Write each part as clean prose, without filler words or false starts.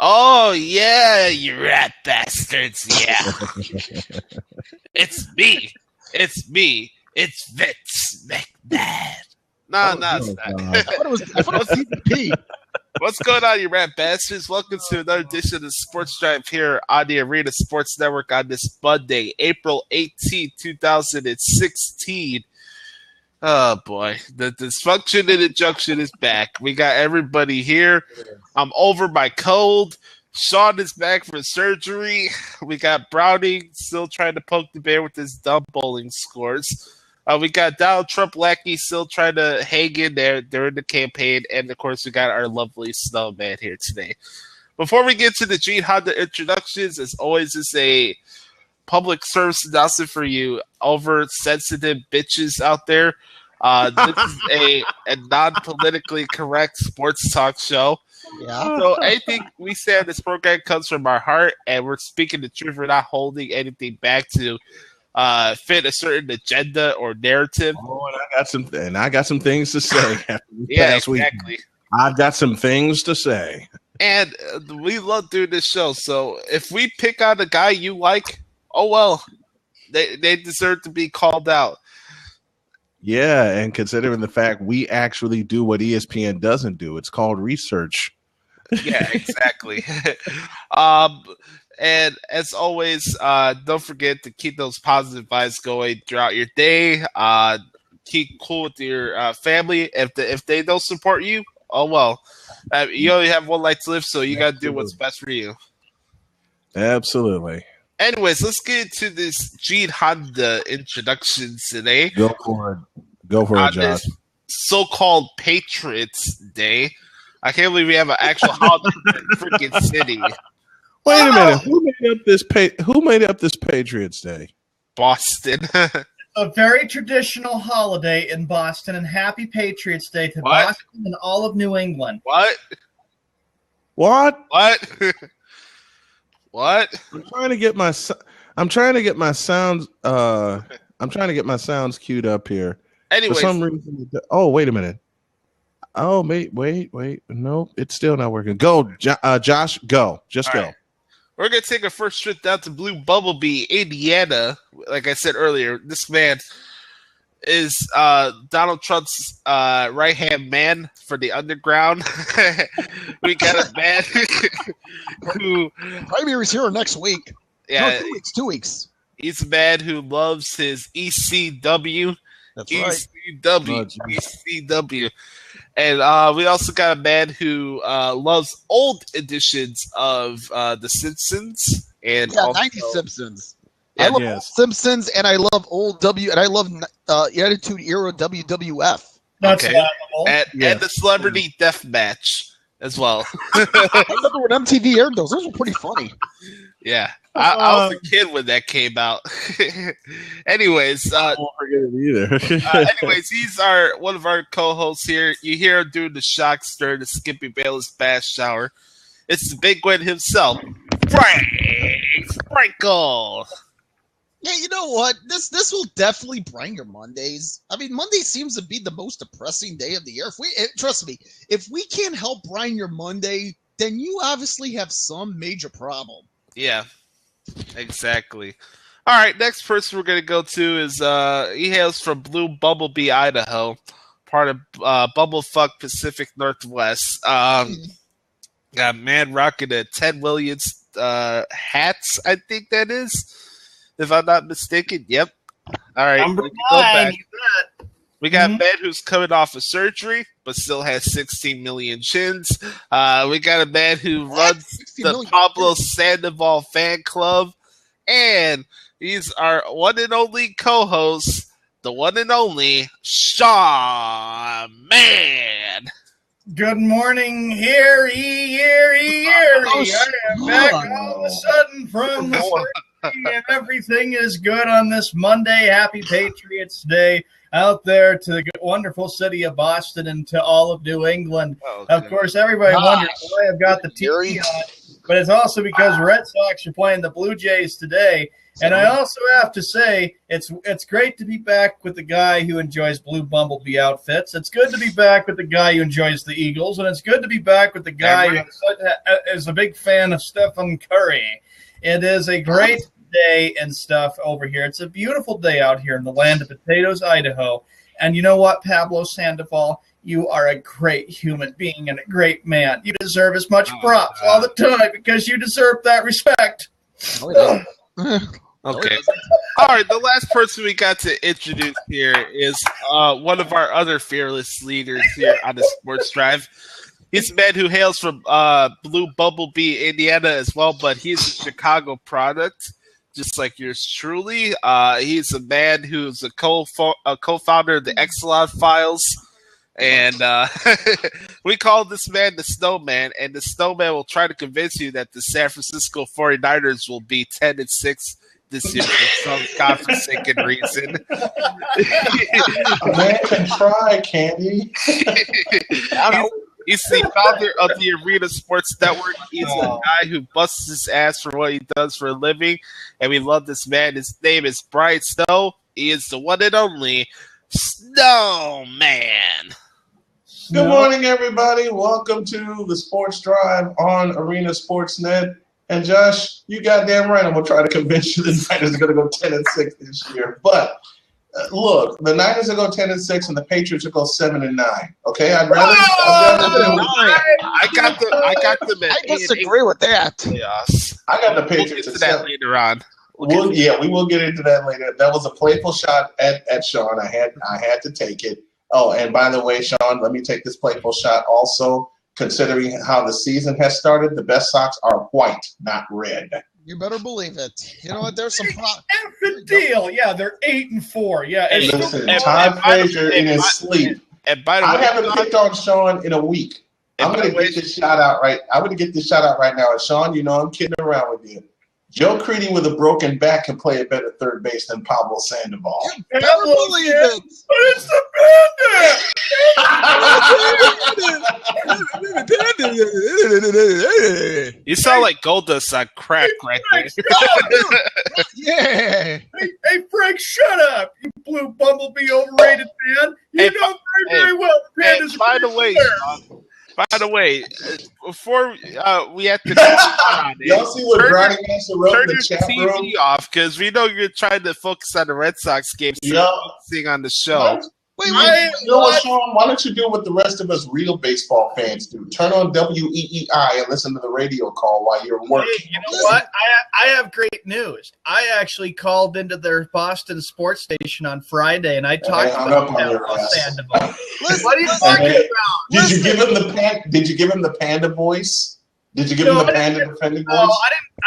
Oh, yeah, you rat bastards. Yeah. It's me. It's me. It's Vince McMahon. No, it's not. I thought it was PvP. What's going on, you rat bastards? Welcome to another edition of the Sports Drive here on the Arena Sports Network on this Monday, April 18th, 2016. Oh, boy. The dysfunction and injunction is back. We got everybody here. I'm over my cold. Sean is back for surgery. We got Brownie still trying to poke the bear with his dumb bowling scores. We got Donald Trump lackey still trying to hang in there during the campaign. And, of course, we got our lovely snowman here today. Before we get to the Gene Honda introductions, as always, is a public service announcement for you oversensitive bitches out there. This is a non-politically correct sports talk show. Yeah. So anything we say on this program comes from our heart, and we're speaking the truth. We're not holding anything back to fit a certain agenda or narrative. Oh, and I got some things to say. Yeah, exactly. Week. I've got some things to say. And we love doing this show. So if we pick on a guy you like, oh well, they deserve to be called out. Yeah, and considering the fact we actually do what ESPN doesn't do, it's called research. Yeah, exactly. And as always, don't forget to keep those positive vibes going throughout your day. Keep cool with your family. If they don't support you, oh well. You only have one life to live, so you got to do what's best for you. Absolutely. Anyways, let's get into this Gene Honda introduction today. Go for it, Josh. So-called Patriots Day. I can't believe we have an actual holiday in freaking city. Wait a minute. Who made up this Patriots Day? Boston. A very traditional holiday in Boston, and happy Patriots Day to Boston and all of New England. What? What? I'm trying to get my sounds. I'm trying to get my sounds queued up here. Anyways. For some reason. Oh, wait a minute. Oh, wait. Nope, it's still not working. Go, Josh. Go. Just go. Right. We're going to take our first trip down to Blue Bumblebee, Indiana. Like I said earlier, this man is Donald Trump's right-hand man for the underground. We got a man who... Primary's here next week. Yeah, no, 2 weeks. He's a man who loves his ECW. That's ECW. And we also got a man who loves old editions of The Simpsons. And 90 Simpsons. I love Simpsons, and I love and I love Attitude Era WWF. That's and the Celebrity Death Match as well. I remember when MTV aired those. Those were pretty funny. Yeah. I was a kid when that came out. Anyways, I won't forget it either. Anyways, he's one of our co-hosts here. You hear him doing the shock stir, the Skippy Bayless Bash Hour. It's the big one himself, Frank Sprinkle. Yeah, you know what? This will definitely bring your Mondays. I mean, Monday seems to be the most depressing day of the year. Trust me, if we can't help brighten your Monday, then you obviously have some major problem. Yeah. Exactly. All right, next person we're going to go to is he hails from Blue Bumblebee, Idaho, part of Bumblefuck Pacific Northwest. Got a man rocking a Ted Williams hats, I think that is, if I'm not mistaken. Yep. All right. Number 9. We got a man who's coming off of surgery, but still has 16 million chins. We got a man who runs the Pablo Sandoval fan club. And he's our one and only co-host, the one and only Shaw Man. Good morning, Harry. I am back all of a sudden from the and everything is good on this Monday. Happy Patriots Day out there to the wonderful city of Boston and to all of New England. Of course, everybody wonders why I've got the TV on, but it's also because Red Sox are playing the Blue Jays today. And I also have to say, it's great to be back with the guy who enjoys blue bumblebee outfits. It's good to be back with the guy who enjoys the Eagles, and it's good to be back with the guy who is a big fan of Stephen Curry. It is a great day and stuff over here. It's a beautiful day out here in the land of potatoes, Idaho. And you know what, Pablo Sandoval? You are a great human being and a great man. You deserve as much props all the time because you deserve that respect. Okay. All right. The last person we got to introduce here is one of our other fearless leaders here on the Sports Drive. He's a man who hails from Blue Bumblebee, Indiana as well, but he's a Chicago product, just like yours truly. He's a man who's a co-founder of the Exelon Files. And we call this man the Snowman, and the Snowman will try to convince you that the San Francisco 49ers will be 10-6 this year for some godforsaken reason. Man can try, Candy. He's the founder of the Arena Sports Network. He's a guy who busts his ass for what he does for a living, and we love this man. His name is Brian Snow. He is the one and only Snowman. Good morning, everybody. Welcome to the Sports Drive on Arena Sportsnet. And Josh, you goddamn right. I'm gonna try to convince you the Niners are gonna go 10-6 this year. But look, the Niners will go 10-6, and the Patriots will go 7-9. Okay, I'd rather. I got them. I disagree with that. Yes. I got the Patriots. We'll get to that later on. We will get into that later. That was a playful shot at Sean. I had to take it. Oh, and by the way, Sean, let me take this playful shot also. Considering how the season has started, the best Sox are white, not red. You better believe it. You know what? There's some Good deal. Yeah, they're 8-4. Yeah. And listen, Todd Frazier in his sleep. And by the way, I haven't picked on Sean in a week. I'm going to get this shot out right. I'm going to get this shot out right now. And Sean, you know I'm kidding around with you. Joe Creedy with a broken back can play a better third base than Pablo Sandoval. You better believe it. But it's the bandit. you sound like Goldust on crack right there. Yeah. Hey, Frank, shut up. You blue bumblebee overrated man. You know very well the Panda's by the way, before we have to y'all see what Brownie Master wrote in the chat TV room? off because we know you're trying to focus on the Red Sox game, so focusing on the show. You know what, Sean? Why don't you do what the rest of us real baseball fans do? Turn on WEEI and listen to the radio call while you're working. Hey, you know what? I have great news. I actually called into their Boston sports station on Friday, and I talked about Sandoval. What are you talking about? Did you give him the panda voice? Did you give him the panda defending voice? No,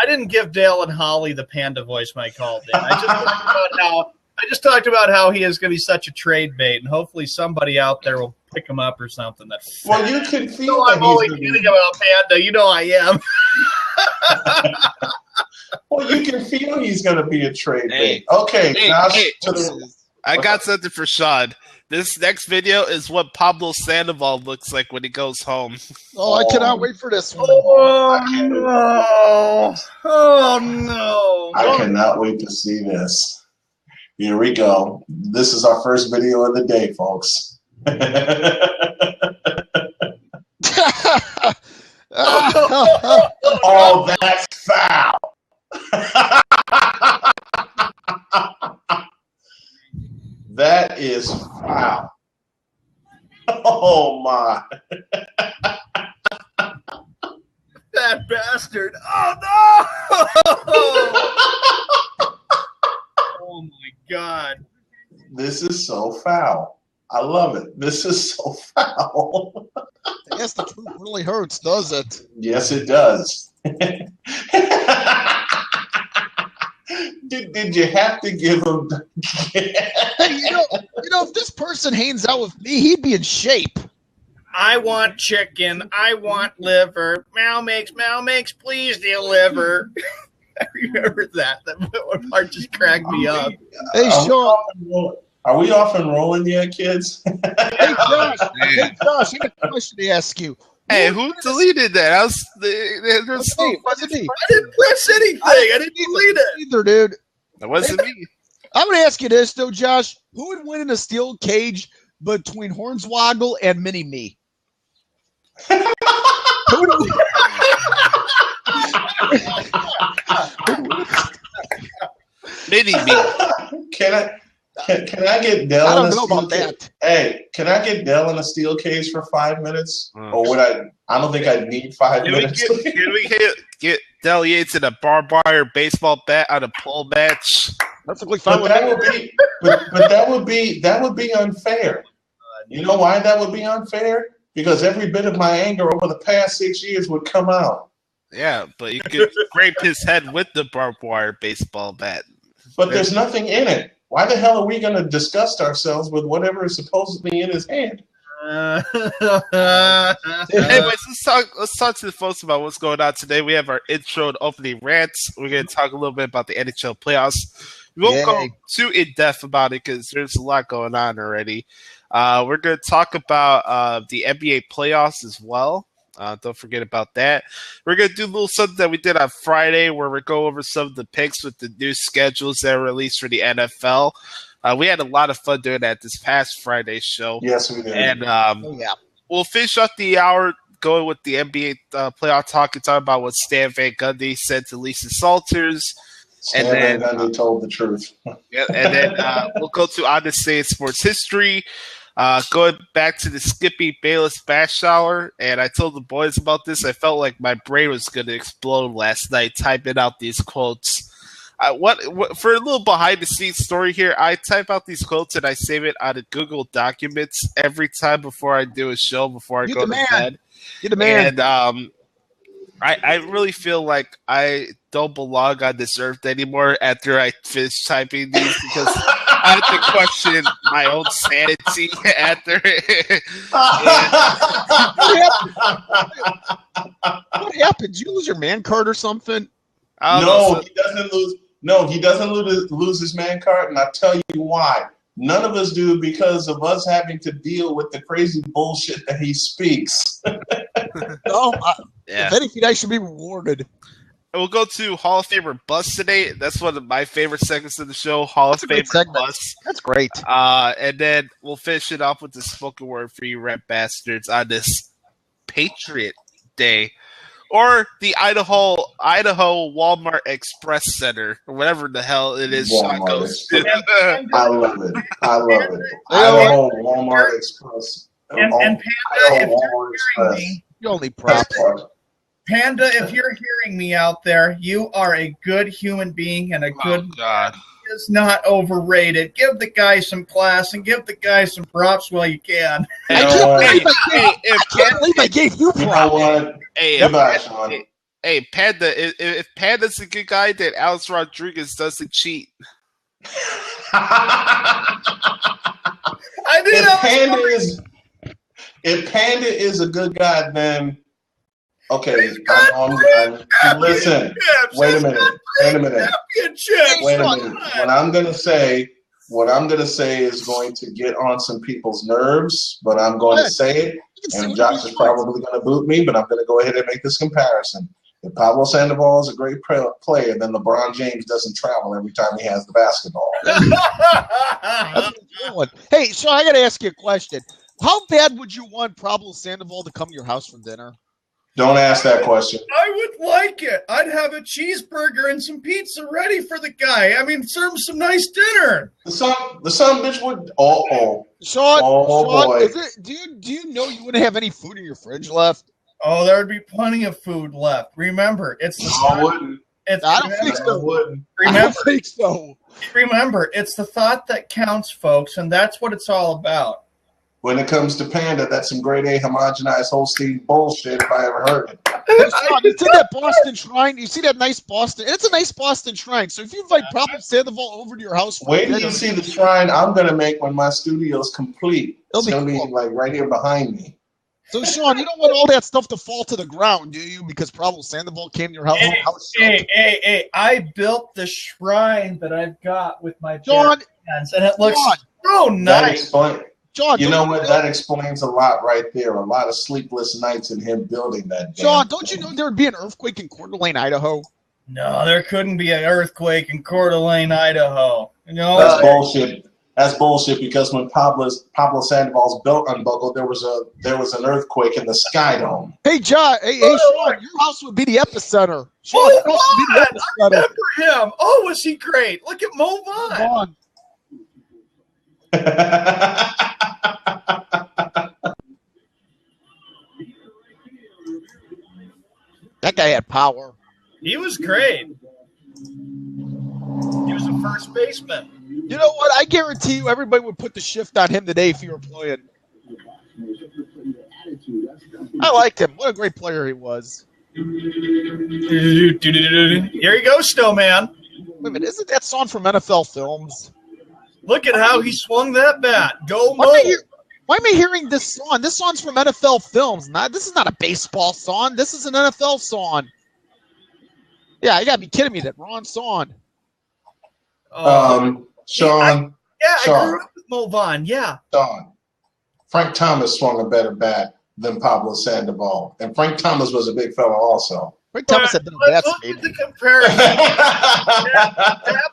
I didn't give Dale and Holly the panda voice when I called in. I just talked about how he is going to be such a trade bait, and hopefully somebody out there will pick him up or something. Well, you can feel that I'm only kidding about Panda. You know I am. Well, you can feel he's going to be a trade bait. Okay, I got something for Sean. This next video is what Pablo Sandoval looks like when he goes home. Oh, I cannot wait for this one. Oh, no. I cannot wait to see this. Here we go. This is our first video of the day, folks. Oh, that's foul. That is foul. Oh, my. That bastard. Oh, no. Oh, my God. This is so foul. I love it. This is so foul. I guess the truth really hurts, does it? Yes, it does. Did you have to give him? Hey, you know, if this person hangs out with me, he'd be in shape. I want chicken. I want liver. Meow makes, please deliver. I remember that. That part just cracked me up. Hey, Sean. Are we off and rolling yet, kids? Hey, Josh, I got a question to ask you. Hey, who deleted that? Wasn't me. I didn't press anything. I didn't delete it. Either, dude. That wasn't me. I'm going to ask you this, though, Josh. Who would win in a steel cage between Hornswoggle and Mini-Me? Mini-Me. Can I get Dell? I don't know about that. Hey, can I get Dell in a steel cage for 5 minutes? Or would I? I don't think I'd need 5 minutes. Can we get Dell Yates in a barbed wire baseball bat on a pole match? Perfectly fine. But that would be unfair. You know why that would be unfair? Because every bit of my anger over the past 6 years would come out. Yeah, but you could scrape his head with the barbed wire baseball bat. But there's nothing in it. Why the hell are we going to disgust ourselves with whatever is supposedly in his hand? Anyways, let's talk to the folks about what's going on today. We have our intro and opening rants. We're going to talk a little bit about the NHL playoffs. We won't go too in-depth about it because there's a lot going on already. We're going to talk about the NBA playoffs as well. Don't forget about that. We're going to do a little something that we did on Friday where we go over some of the picks with the new schedules that are released for the NFL. We had a lot of fun doing that this past Friday show. Yes, we did. And we'll finish up the hour going with the NBA playoff talk and talk about what Stan Van Gundy said to Lisa Salters. Stan Van Gundy told the truth. Yeah, and then we'll go to Honest Day in Sports History. Going back to the Skippy Bayless Bash Hour, and I told the boys about this. I felt like my brain was going to explode last night typing out these quotes. What for a little behind-the-scenes story here, I type out these quotes and I save it on a Google Documents every time before I do a show, before I go to bed. You're the man. And I really feel like I don't belong on this earth anymore after I finish typing these because I have to question my own sanity after it. What happened? Did you lose your man card or something? He doesn't lose. No, he doesn't lose his man card, and I'll tell you why. None of us do because of us having to deal with the crazy bullshit that he speaks. If anything, I should be rewarded. We'll go to Hall of Famer Bust today. That's one of my favorite segments of the show, Hall of Famer Bust. That's great. And then we'll finish it off with the spoken word for you red bastards on this Patriot Day. Or the Idaho Walmart Express Center, or whatever the hell it is. I love it. Idaho Walmart Express. And Panda, if you're hearing me, you only props. Panda, if you're hearing me out there, you are a good human being and a good God. He is not overrated. Give the guy some class and give the guy some props while you can. I can't believe I gave you props. Hey, Panda, if Panda's a good guy, then Alex Rodriguez doesn't cheat. If Panda is a good guy, then okay. Listen. Wait a minute. What I'm gonna say is going to get on some people's nerves, but I'm going to say it, and Josh is probably going to boot me, but I'm going to go ahead and make this comparison. If Pablo Sandoval is a great player, then LeBron James doesn't travel every time he has the basketball. That's a good one. Hey, so I got to ask you a question. How bad would you want Pablo Sandoval to come to your house for dinner? Don't ask that question. I would like it. I'd have a cheeseburger and some pizza ready for the guy. I mean, serve him some nice dinner. The son bitch would. Sean, boy. Do you know you wouldn't have any food in your fridge left? Oh, there would be plenty of food left. Remember, it's the. I wouldn't. I don't think so. Remember, I don't think so. Remember, it's the thought that counts, folks, and that's what it's all about. When it comes to Panda, that's some grade A homogenized Holstein bullshit if I ever heard it. Sean, you see that Boston Shrine? You see that nice Boston? It's a nice Boston Shrine. So if you invite Pablo Sandoval over to your house, wait till you see the shrine I'm going to make when my studio's complete. It's going to be like right here behind me. So, Sean, you don't want all that stuff to fall to the ground, do you? Because Pablo Sandoval came to your house. Hey, I built the shrine that I've got with my Sean, hands, and it looks so nice. John, you know what? That explains a lot right there. A lot of sleepless nights in him building that. John, don't you know there would be an earthquake in Coeur d'Alene, Idaho? No, there couldn't be an earthquake in Coeur d'Alene, Idaho. No, that's bullshit. That's bullshit because when Pablo Sandoval's belt unbuckled, there was an earthquake in the Sky Dome. Hey, John. Hey, Sean, your house would be the epicenter. Sean, I remember him. Oh, was he great? Look at Mo Vaughn. That guy had power. He was great. He was a first baseman. You know what? I guarantee you everybody would put the shift on him today if he were playing. I liked him. What a great player he was. Here you go, Snowman. Wait a minute. Isn't that song from NFL Films? Look at how he swung that bat. Go, Mo. Why am I hearing this song? This song's from NFL Films. This is not a baseball song. This is an NFL song. Yeah, you got to be kidding me. That wrong song. Sean. I grew up with Mo Vaughn. Yeah. Sean. Frank Thomas swung a better bat than Pablo Sandoval. And Frank Thomas was a big fella also. Frank Thomas had better bats. Look at the comparison.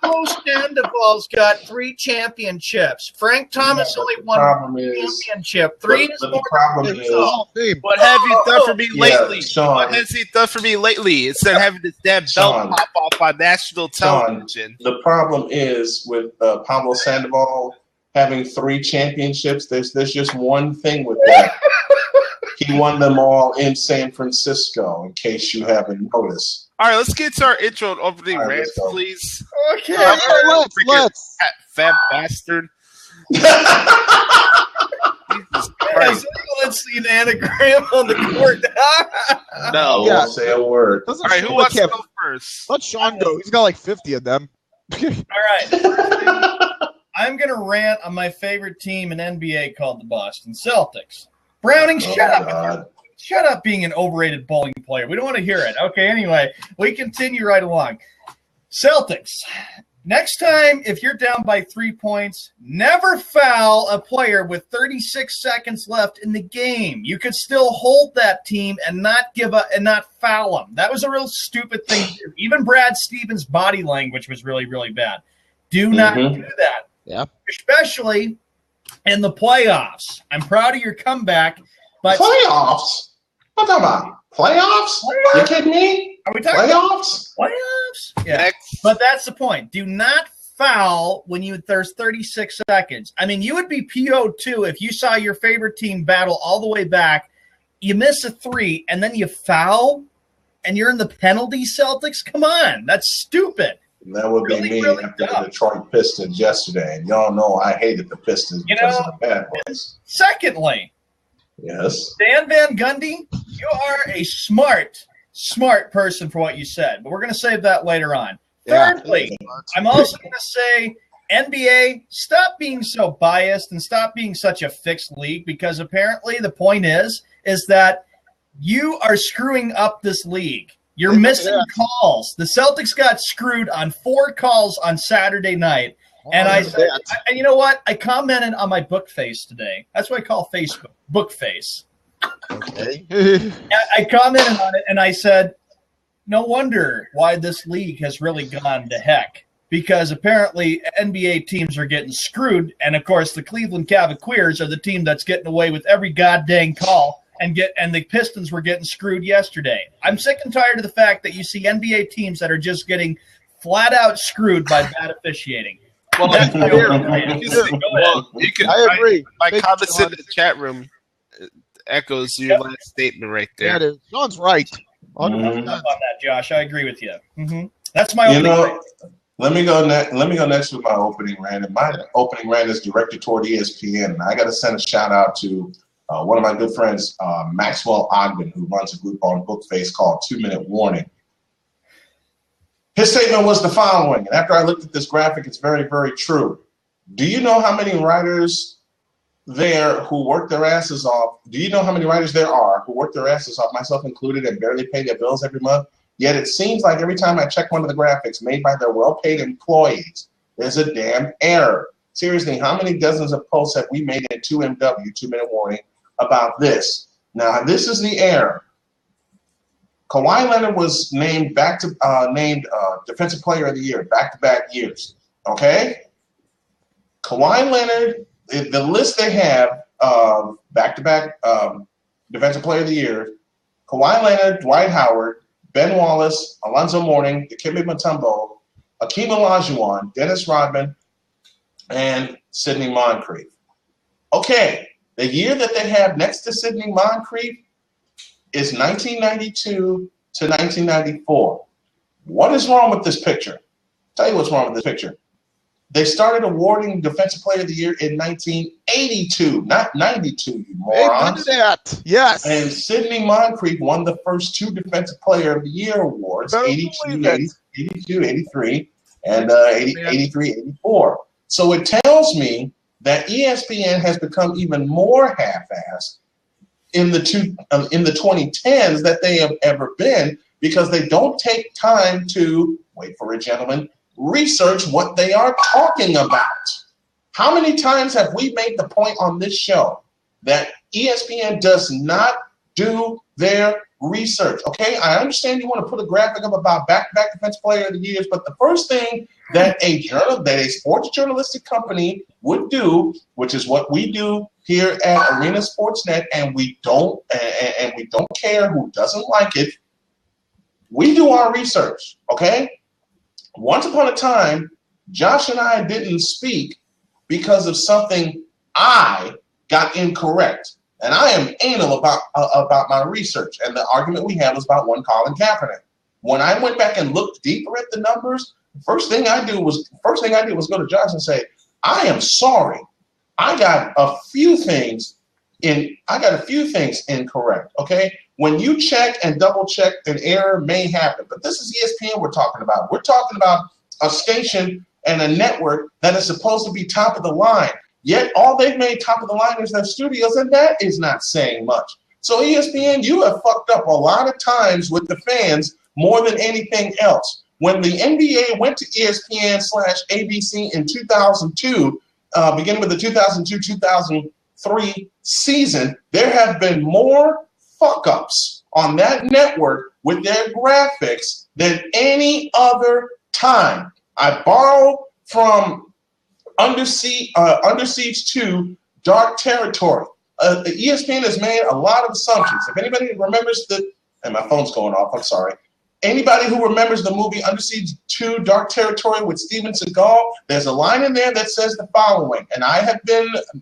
Pablo Sandoval's got 3 championships. Frank Thomas only won 1 championship. 3 is more than what have you done for me lately? Sean, what has he done for me lately? Instead of having this damn belt pop off on national television. The problem is with Pablo Sandoval having 3 championships. There's just one thing with that. He won them all in San Francisco, in case you haven't noticed. All right, let's get to our intro and opening rants, please. Okay. Let's. Fat bastard. Has anyone seen anagram on the court? No, yeah. Won't say a word. All right, who wants to go first? Let Sean go. He's got like 50 of them. All right. I'm going to rant on my favorite team in NBA called the Boston Celtics. Browning, shut up. Shut up being an overrated bowling player. We don't want to hear it. Okay, anyway, we continue right along. Celtics, next time, if you're down by 3 points, never foul a player with 36 seconds left in the game. You could still hold that team and not give up and not foul them. That was a real stupid thing. Even Brad Stevens' body language was really, really bad. Do not do that. Yeah. Especially in the playoffs. I'm proud of your comeback. But playoffs? What am I? Playoffs? You kidding me? Are we talking playoffs? Playoffs? Yeah. But that's the point. Do not foul when there's 36 seconds. I mean, you would be PO'd too if you saw your favorite team battle all the way back. You miss a 3, and then you foul, and you're in the penalty, Celtics? Come on. That's stupid. And that would be me after the Detroit Pistons yesterday. And y'all know I hated the Pistons because of the bad ones. Secondly, yes, Dan Van Gundy, you are a smart person for what you said. But we're going to save that later on. Yeah. Thirdly, I'm also going to say, NBA, stop being so biased and stop being such a fixed league, because apparently the point is that you are screwing up this league. You're missing calls. The Celtics got screwed on 4 calls on Saturday night. And I said, and you know what? I commented on my book face today. That's what I call Facebook, book face. Okay. I commented on it, and I said, no wonder why this league has really gone to heck. Because apparently NBA teams are getting screwed. And, of course, the Cleveland Cavaliers are the team that's getting away with every goddamn call. And the Pistons were getting screwed yesterday. I'm sick and tired of the fact that you see NBA teams that are just getting flat out screwed by bad officiating. Well, that's my I agree. My comments in the chat room echoes your last statement right there. Yeah, it is. John's right. On that, Josh. I agree with you. That's my opening rant. Let me go next with my opening rant. And my opening rant is directed toward ESPN. And I got to send a shout out to one of my good friends, Maxwell Ogden, who runs a group on Bookface called 2 Minute Warning. His statement was the following, and after I looked at this graphic, it's very, very true. Do you know how many writers there who work their asses off. Do you know how many writers there are who work their asses off, myself included, and barely pay their bills every month? Yet it seems like every time I check one of the graphics made by their well-paid employees, there's a damn error. Seriously, how many dozens of posts have we made in 2MW, 2-minute warning, about this? Now, this is the error. Kawhi Leonard was named Defensive Player of the Year, back-to-back years. Okay? Kawhi Leonard, the list they have of back-to-back Defensive Player of the Year, Kawhi Leonard, Dwight Howard, Ben Wallace, Alonzo Mourning, Dikembe Mutombo, Akeem Olajuwon, Dennis Rodman, and Sidney Moncrief. Okay, the year that they have next to Sidney Moncrief is 1992 to 1994. What is wrong with this picture? I'll tell you what's wrong with this picture. They started awarding Defensive Player of the Year in 1982, not 92, you morons. That. Yes. And Sidney Moncrief won the first 2 Defensive Player of the Year awards, 82, 83, and 83, 84. So it tells me that ESPN has become even more half-assed in the 2010s that they have ever been, because they don't take time to, wait for it, gentlemen, research what they are talking about. How many times have we made the point on this show that ESPN does not do their research? Okay, I understand you want to put a graphic up about back-to-back Defensive Player of the Years, but the first thing that a sports journalistic company would do, which is what we do here at Arena Sportsnet, and we don't care who doesn't like it, we do our research, okay? Once upon a time, Josh and I didn't speak because of something I got incorrect. And I am anal about my research. And the argument we had was about one Colin Kaepernick. When I went back and looked deeper at the numbers, first thing I did was go to Josh and say, I am sorry. I got a few things incorrect. Okay? When you check and double check, an error may happen. But this is ESPN we're talking about. We're talking about a station and a network that is supposed to be top of the line. Yet all they've made top of the line is their studios, and that is not saying much. So ESPN, you have fucked up a lot of times with the fans more than anything else. When the NBA went to ESPN/ABC in 2002, beginning with the 2002-2003 season, there have been more fuck-ups on that network with their graphics than any other time. I borrow from Under Siege 2, Dark Territory. ESPN has made a lot of assumptions. If anybody remembers and my phone's going off, I'm sorry. Anybody who remembers the movie Under Siege 2, Dark Territory with Steven Seagal, there's a line in there that says the following, and I have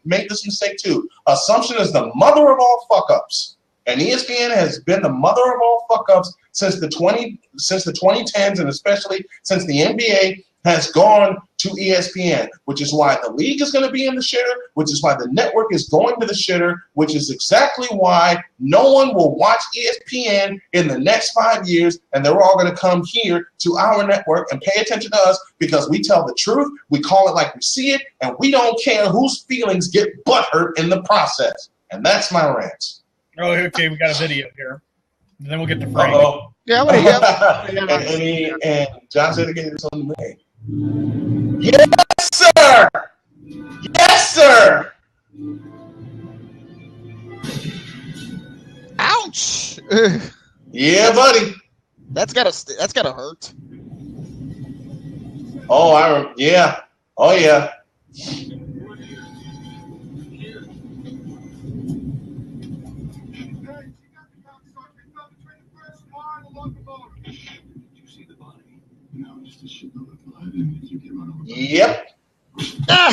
made this mistake too. Assumption is the mother of all fuck-ups. And ESPN has been the mother of all fuck-ups since the 2010s, and especially since the NBA has gone to ESPN, which is why the league is going to be in the shitter, which is why the network is going to the shitter, which is exactly why no one will watch ESPN in the next 5 years, and they're all going to come here to our network and pay attention to us because we tell the truth, we call it like we see it, and we don't care whose feelings get butthurt in the process. And that's my rant. Oh, okay, we got a video here. And then we'll get to Frank. Uh-oh. Yeah, and John said again, it's on the way. Yes, sir. Yes, sir. Ouch. Yeah, buddy. That's gotta hurt. Oh, yeah. Oh, yeah. Yep. Pow!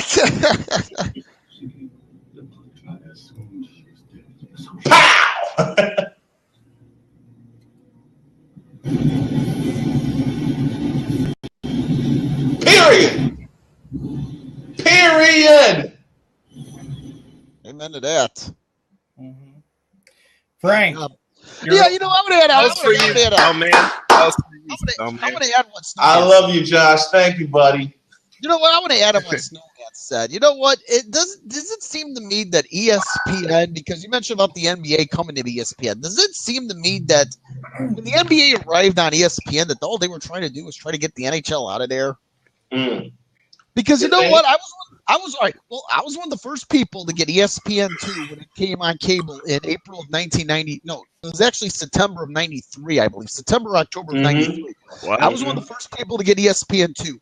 Period. Amen to that. Mm-hmm. Frank. Yeah, you know, I'm gonna add out. Oh man. I'm gonna add what Snow I love you, Josh. Thank you, buddy. You know what? I want to add up what Snow that said, you know what? Does it seem to me that ESPN, because you mentioned about the NBA coming to ESPN, does it seem to me that when the NBA arrived on ESPN, that all they were trying to do was try to get the NHL out of there? Because you know what? I was all right. Well, I was one of the first people to get ESPN2 when it came on cable in April of 1990. No, it was actually September of 93, I believe. September, October of 93. Wow. I was one of the first people to get ESPN2.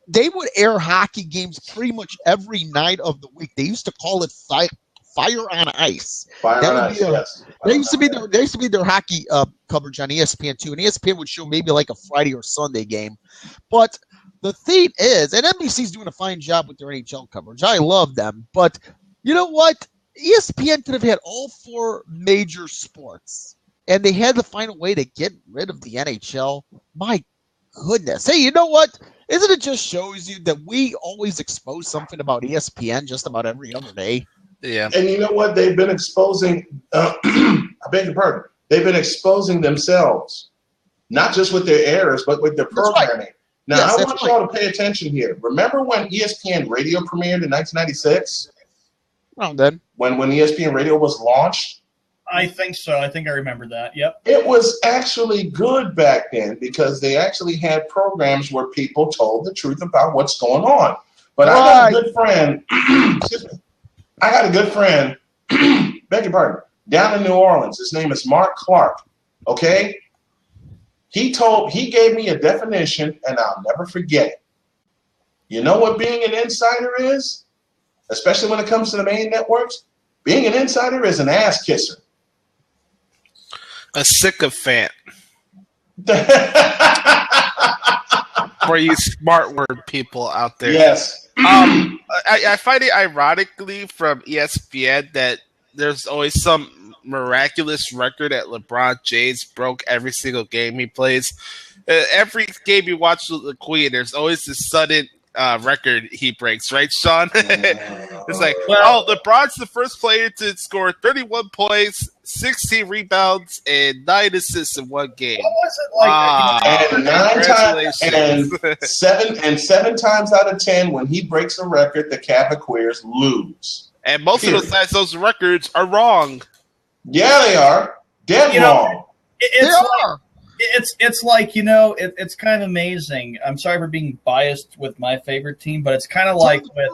They would air hockey games pretty much every night of the week. They used to call it Fire on Ice. There used to be their hockey coverage on ESPN2, and ESPN would show maybe like a Friday or Sunday game. But the thing is, and NBC's doing a fine job with their NHL coverage. I love them. But you know what? ESPN could have had all four major sports, and they had to find a way to get rid of the NHL. My goodness. Hey, you know what? Isn't it just shows you that we always expose something about ESPN just about every other day? Yeah. And you know what? They've been exposing, I beg your pardon, they've been exposing themselves, not just with their errors, but with their programming. Right. Now, yes, I want y'all to pay attention here. Remember when ESPN Radio premiered in 1996? Around then. When ESPN Radio was launched? I think so. I think I remember that. Yep. It was actually good back then because they actually had programs where people told the truth about what's going on. But I got a good friend, excuse me, beg your pardon, down in New Orleans. His name is Mark Clark, okay? He gave me a definition, and I'll never forget it. You know what being an insider is? Especially when it comes to the main networks? Being an insider is an ass kisser. A sycophant. For you smart word people out there. Yes. I find it ironically from ESPN that there's always some miraculous record that LeBron James broke every single game he plays. Every game you watch with the Queen, there's always this sudden record he breaks, right, Sean? It's like, LeBron's the first player to score 31 points, 16 rebounds, and 9 assists in one game. What was it like? And 7 times out of 10, when he breaks a record, the Cavaliers lose. And most of those times, those records are wrong. Yeah, they are. Dead wrong. It's like, you know, it's kind of amazing. I'm sorry for being biased with my favorite team, but it's kind of like I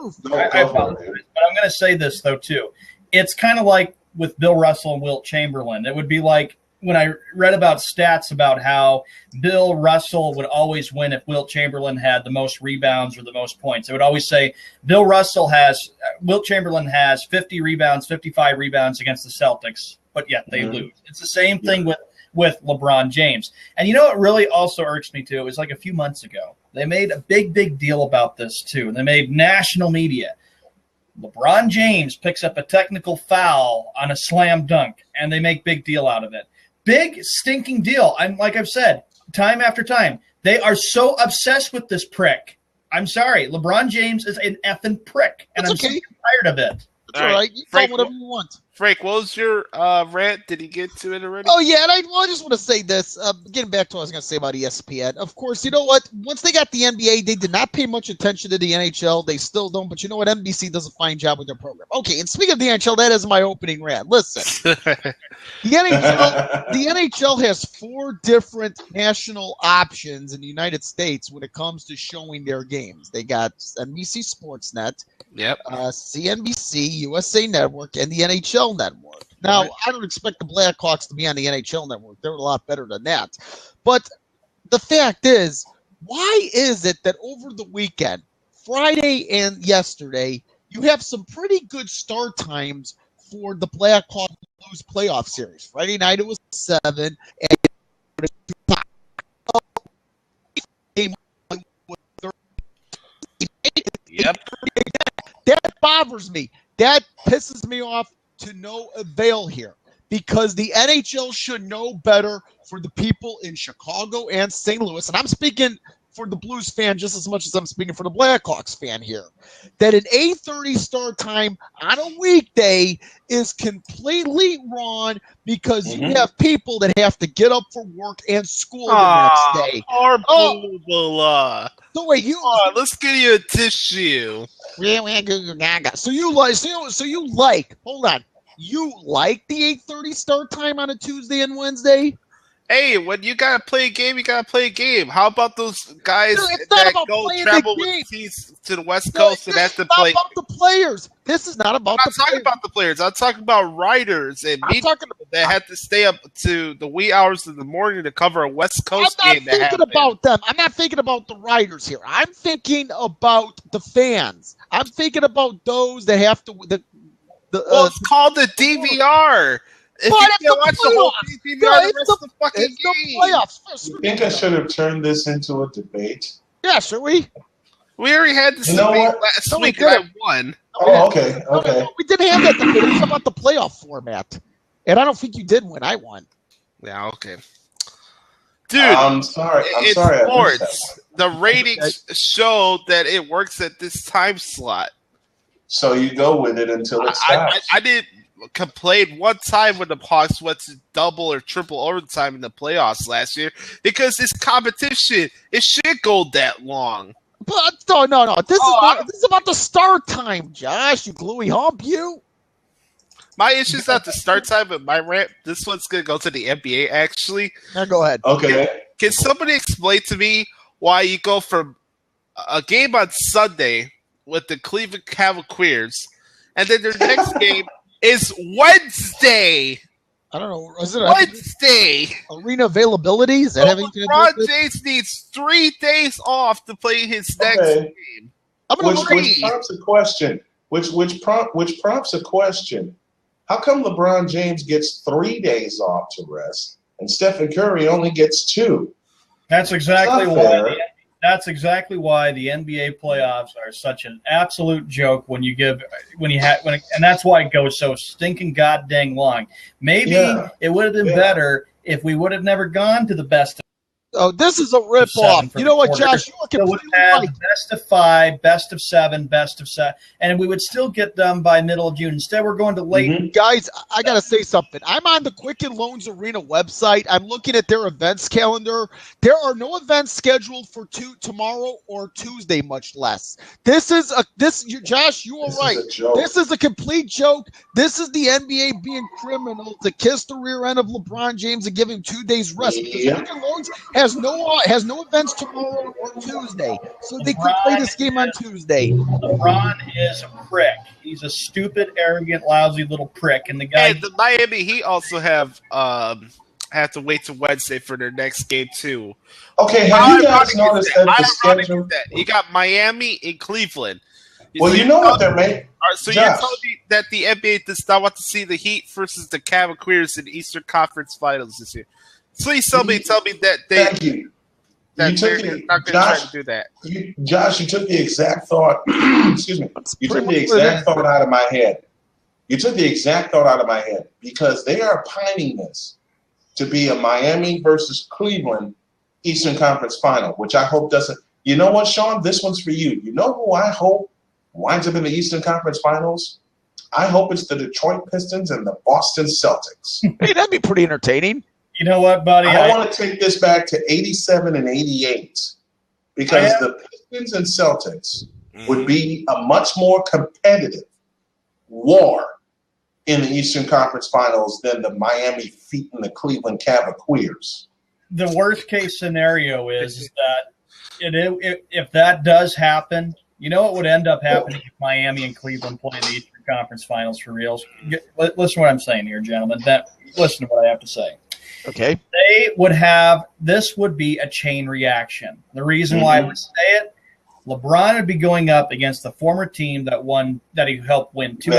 apologize, but I'm going to say this, though, too. It's kind of like with Bill Russell and Wilt Chamberlain. It would be like when I read about stats about how Bill Russell would always win if Wilt Chamberlain had the most rebounds or the most points. It would always say Wilt Chamberlain has 50 rebounds, 55 rebounds against the Celtics, but yet they lose. It's the same thing with LeBron James. And you know what really also irks me too? It was like a few months ago. They made a big deal about this too. And they made national media. LeBron James picks up a technical foul on a slam dunk, and they make big deal out of it. Big stinking deal. Like I've said, time after time, they are so obsessed with this prick. I'm sorry. LeBron James is an effing prick, and I'm so tired of it. That's all right. You call whatever you want. Frank, what was your rant? Did he get to it already? Oh, yeah, and I just want to say this. Getting back to what I was going to say about ESPN. Of course, you know what? Once they got the NBA, they did not pay much attention to the NHL. They still don't. But you know what? NBC does a fine job with their program. Okay, and speaking of the NHL, that is my opening rant. Listen. The NHL has 4 different national options in the United States when it comes to showing their games. They got NBC Sportsnet. Yep. CNBC, USA Network, and the NHL Network. Now, I don't expect the Blackhawks to be on the NHL Network. They're a lot better than that. But the fact is, why is it that over the weekend, Friday and yesterday, you have some pretty good start times for the Blackhawks Blues playoff series? Friday night it was 7, and Yep. That bothers me. That pisses me off to no avail here, because the NHL should know better for the people in Chicago and St. Louis. And I'm speaking for the Blues fan just as much as I'm speaking for the Blackhawks fan here, that an 8:30 start time on a weekday is completely wrong because you have people that have to get up for work and school the next day. So wait, let's get you a tissue. So you like? Hold on. You like the 8:30 start time on a Tuesday and Wednesday? Hey, when you gotta play a game, you gotta play a game. How about those guys that go travel with teams to the West Coast and have to play? It's not about the players. This is not about the players. I'm not talking about the players. I'm talking about writers and media that have to stay up to the wee hours of the morning to cover a West Coast game. I'm not thinking about them. I'm not thinking about the writers here. I'm thinking about the fans. I'm thinking about those that have to. It's called the DVR. If but you it's can't watch the whole DVR, the rest of the fucking game. The playoffs. You think I should have turned this into a debate? Yeah, should we? We already had this debate last week, and I won. Oh, okay. No, we didn't have that debate. It's about the playoff format, and I don't think you did win. I won. Yeah, okay. Dude, I'm sorry. Sports. The ratings show that it works at this time slot. So you go with it until it stops. I didn't complain one time when the Hawks went to double or triple overtime in the playoffs last year because this competition, it should go that long. But no. This is about the start time, Josh. You gluey hump, you. My issue is not the start time, but my rant. This one's gonna go to the NBA. Actually, now go ahead. Okay. Can somebody explain to me why you go from a game on Sunday with the Cleveland Cavaliers, and then their next game is Wednesday? I don't know. Is it Wednesday? Arena availability? Is that having to do LeBron with James needs 3 days off to play his next game. Which prompts a question. Which prompts a question. How come LeBron James gets 3 days off to rest, and Stephen Curry only gets 2? That's exactly why. That's exactly why the NBA playoffs are such an absolute joke and that's why it goes so stinking goddamn long. Maybe it would have been better if we would have never gone to the best. Oh, this is a ripoff. You know what, Josh? You would have best of 5, best of 7, best of 7, and we would still get done by middle of June. Instead, we're going to late. Guys, I got to say something. I'm on the Quicken Loans Arena website. I'm looking at their events calendar. There are no events scheduled for tomorrow or Tuesday, much less. Josh, you are right. This is a complete joke. This is the NBA being criminal to kiss the rear end of LeBron James and give him 2 days rest. Because Quicken Loans has no events tomorrow or Tuesday, so they could play this game on Tuesday. LeBron is a prick. He's a stupid, arrogant, lousy little prick, and the guy. And the Miami Heat also have to wait till Wednesday for their next game too. Okay, have you guys noticed that the schedule? You got Miami and Cleveland. Well, you know what they're making. So you're telling me that the NBA does not want to see the Heat versus the Cavaliers in the Eastern Conference Finals this year? Please tell me that they. Thank you. They're not going to try to do that. Josh, you took the exact thought. Excuse me. You took the exact thought out of my head. Because they are pining this to be a Miami versus Cleveland Eastern Conference Final, which I hope doesn't. You know what, Sean? This one's for you. You know who I hope winds up in the Eastern Conference Finals? I hope it's the Detroit Pistons and the Boston Celtics. Hey, that'd be pretty entertaining. You know what, buddy? I want to take this back to 87 and 88 because the Pistons and Celtics would be a much more competitive war in the Eastern Conference Finals than the Miami Heat and the Cleveland Cavaliers. The worst case scenario is that if that does happen, you know what would end up happening if Miami and Cleveland play in the Eastern Conference Finals for reals? Listen to what I'm saying here, gentlemen. Listen to what I have to say. Okay. This would be a chain reaction. The reason why I would say it, LeBron would be going up against the former team that he helped win 2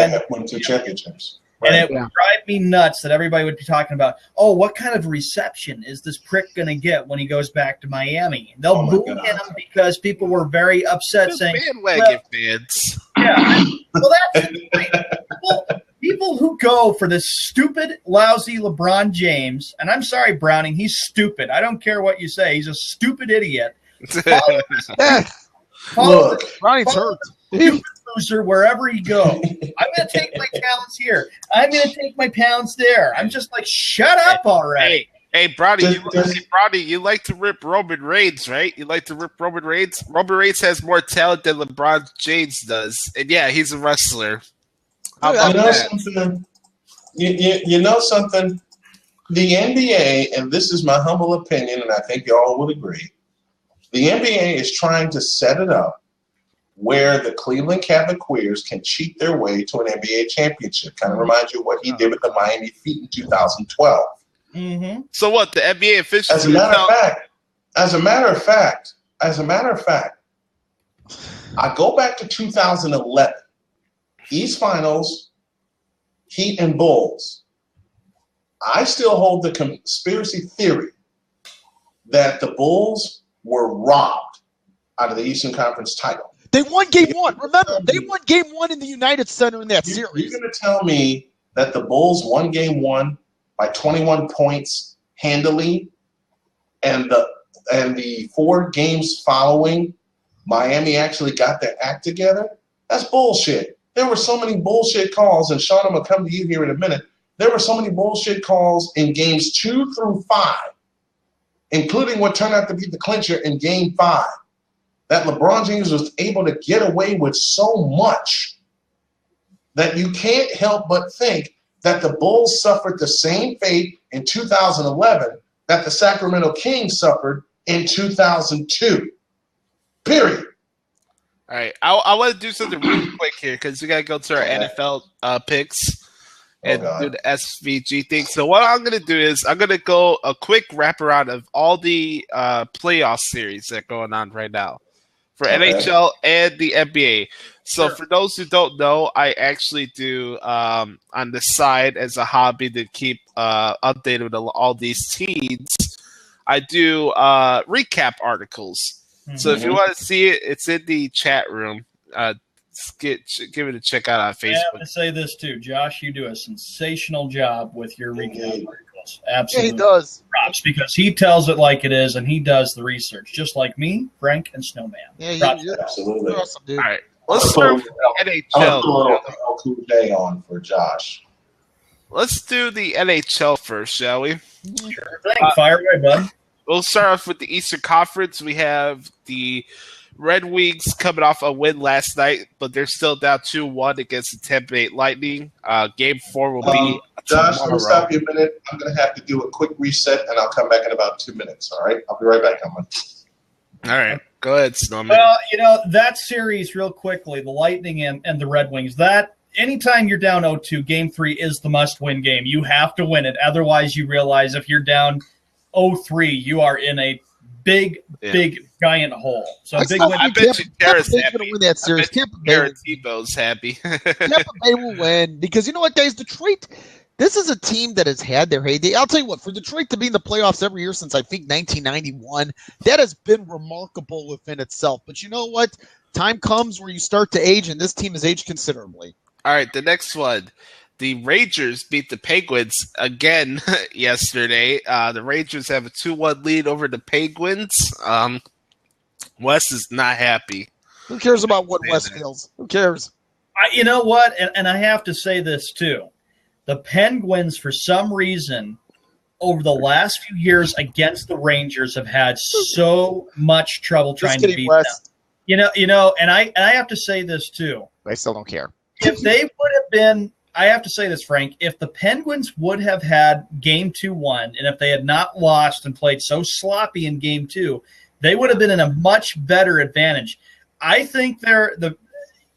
championships. Right. And it would drive me nuts that everybody would be talking about, what kind of reception is this prick going to get when he goes back to Miami? They'll boo him because people were very upset saying, bandwagon fans. Yeah. Well, that's people who go for this stupid, lousy LeBron James, and I'm sorry, Browning, he's stupid. I don't care what you say. He's a stupid idiot. Look, Ronnie's hurt. Loser wherever you go. I'm going to take my talents here. I'm going to take my pounds there. I'm just like, shut up already. Hey, Brody, you like to rip Roman Reigns, right? You like to rip Roman Reigns? Roman Reigns has more talent than LeBron James does. And yeah, he's a wrestler. You know something? You know something? The NBA, and this is my humble opinion, and I think y'all would agree, the NBA is trying to set it up where the Cleveland Cavaliers can cheat their way to an NBA championship. Kind of reminds you of what he did with the Miami Heat in 2012. Mm-hmm. So what? The NBA officials? As a matter of fact, I go back to 2011, East Finals, Heat and Bulls. I still hold the conspiracy theory that the Bulls were robbed out of the Eastern Conference title. They won game one. Remember, they won game one in the United Center in that series. You're going to tell me that the Bulls won game one by 21 points handily, and the 4 games following, Miami actually got their act together? That's bullshit. There were so many bullshit calls, and Sean, I'm going to come to you here in a minute. There were so many bullshit calls in games 2 through 5, including what turned out to be the clincher in game 5, that LeBron James was able to get away with so much that you can't help but think that the Bulls suffered the same fate in 2011 that the Sacramento Kings suffered in 2002. Period. All right. I want to do something really quick here because we got to go to our NFL picks and do the SVG thing. So what I'm going to do is I'm going to go a quick wraparound of all the playoff series that are going on right now for NHL and the NBA. So for those who don't know, I actually do on the side as a hobby to keep updated with all these teams. I do recap articles. Mm-hmm. So if you want to see it, it's in the chat room. Give it a check out on Facebook. I have to say this too, Josh. You do a sensational job with your recap articles. Absolutely, yeah, he does. Props, because he tells it like it is, and he does the research, just like me, Frank, and Snowman. Yeah, absolutely. Awesome, dude. All right, let's start with the NHL. I'll put a little Cool J on for Josh. Let's do the NHL first, shall we? Sure thing. Fire away, bud. We'll start off with the Eastern Conference. We have the Red Wings coming off a win last night, but they're still down 2-1 against the Tampa Bay Lightning. Game 4 will be Josh, I'm going to stop you a minute. I'm going to have to do a quick reset, and I'll come back in about 2 minutes, all right? I'll be right back, Emma. All right. Go ahead, Snowman. Well, that series, real quickly, the Lightning and the Red Wings, that anytime you're down 0-2, Game 3 is the must-win game. You have to win it. Otherwise, you realize if you're down 0-3, you are in a big giant hole. So big win. I bet you Tara's happy. Win that series. Tampa Tebow's happy. Tampa Bay will win because you know what, guys? Detroit. This is a team that has had their heyday. I'll tell you what, for Detroit to be in the playoffs every year since I think 1991, that has been remarkable within itself. But you know what? Time comes where you start to age, and this team has aged considerably. All right, the next one. The Rangers beat the Penguins again yesterday. The Rangers have a 2-1 lead over the Penguins. Wes is not happy. Who cares about what Wes feels? Who cares? You know what? And I have to say this, too. The Penguins, for some reason, over the last few years against the Rangers, have had so much trouble trying to beat them. You know, and I have to say this, too. I still don't care. If they would have been – I have to say this, Frank. If the Penguins would have had Game 2-1, and if they had not lost and played so sloppy in Game 2, they would have been in a much better advantage. I think they're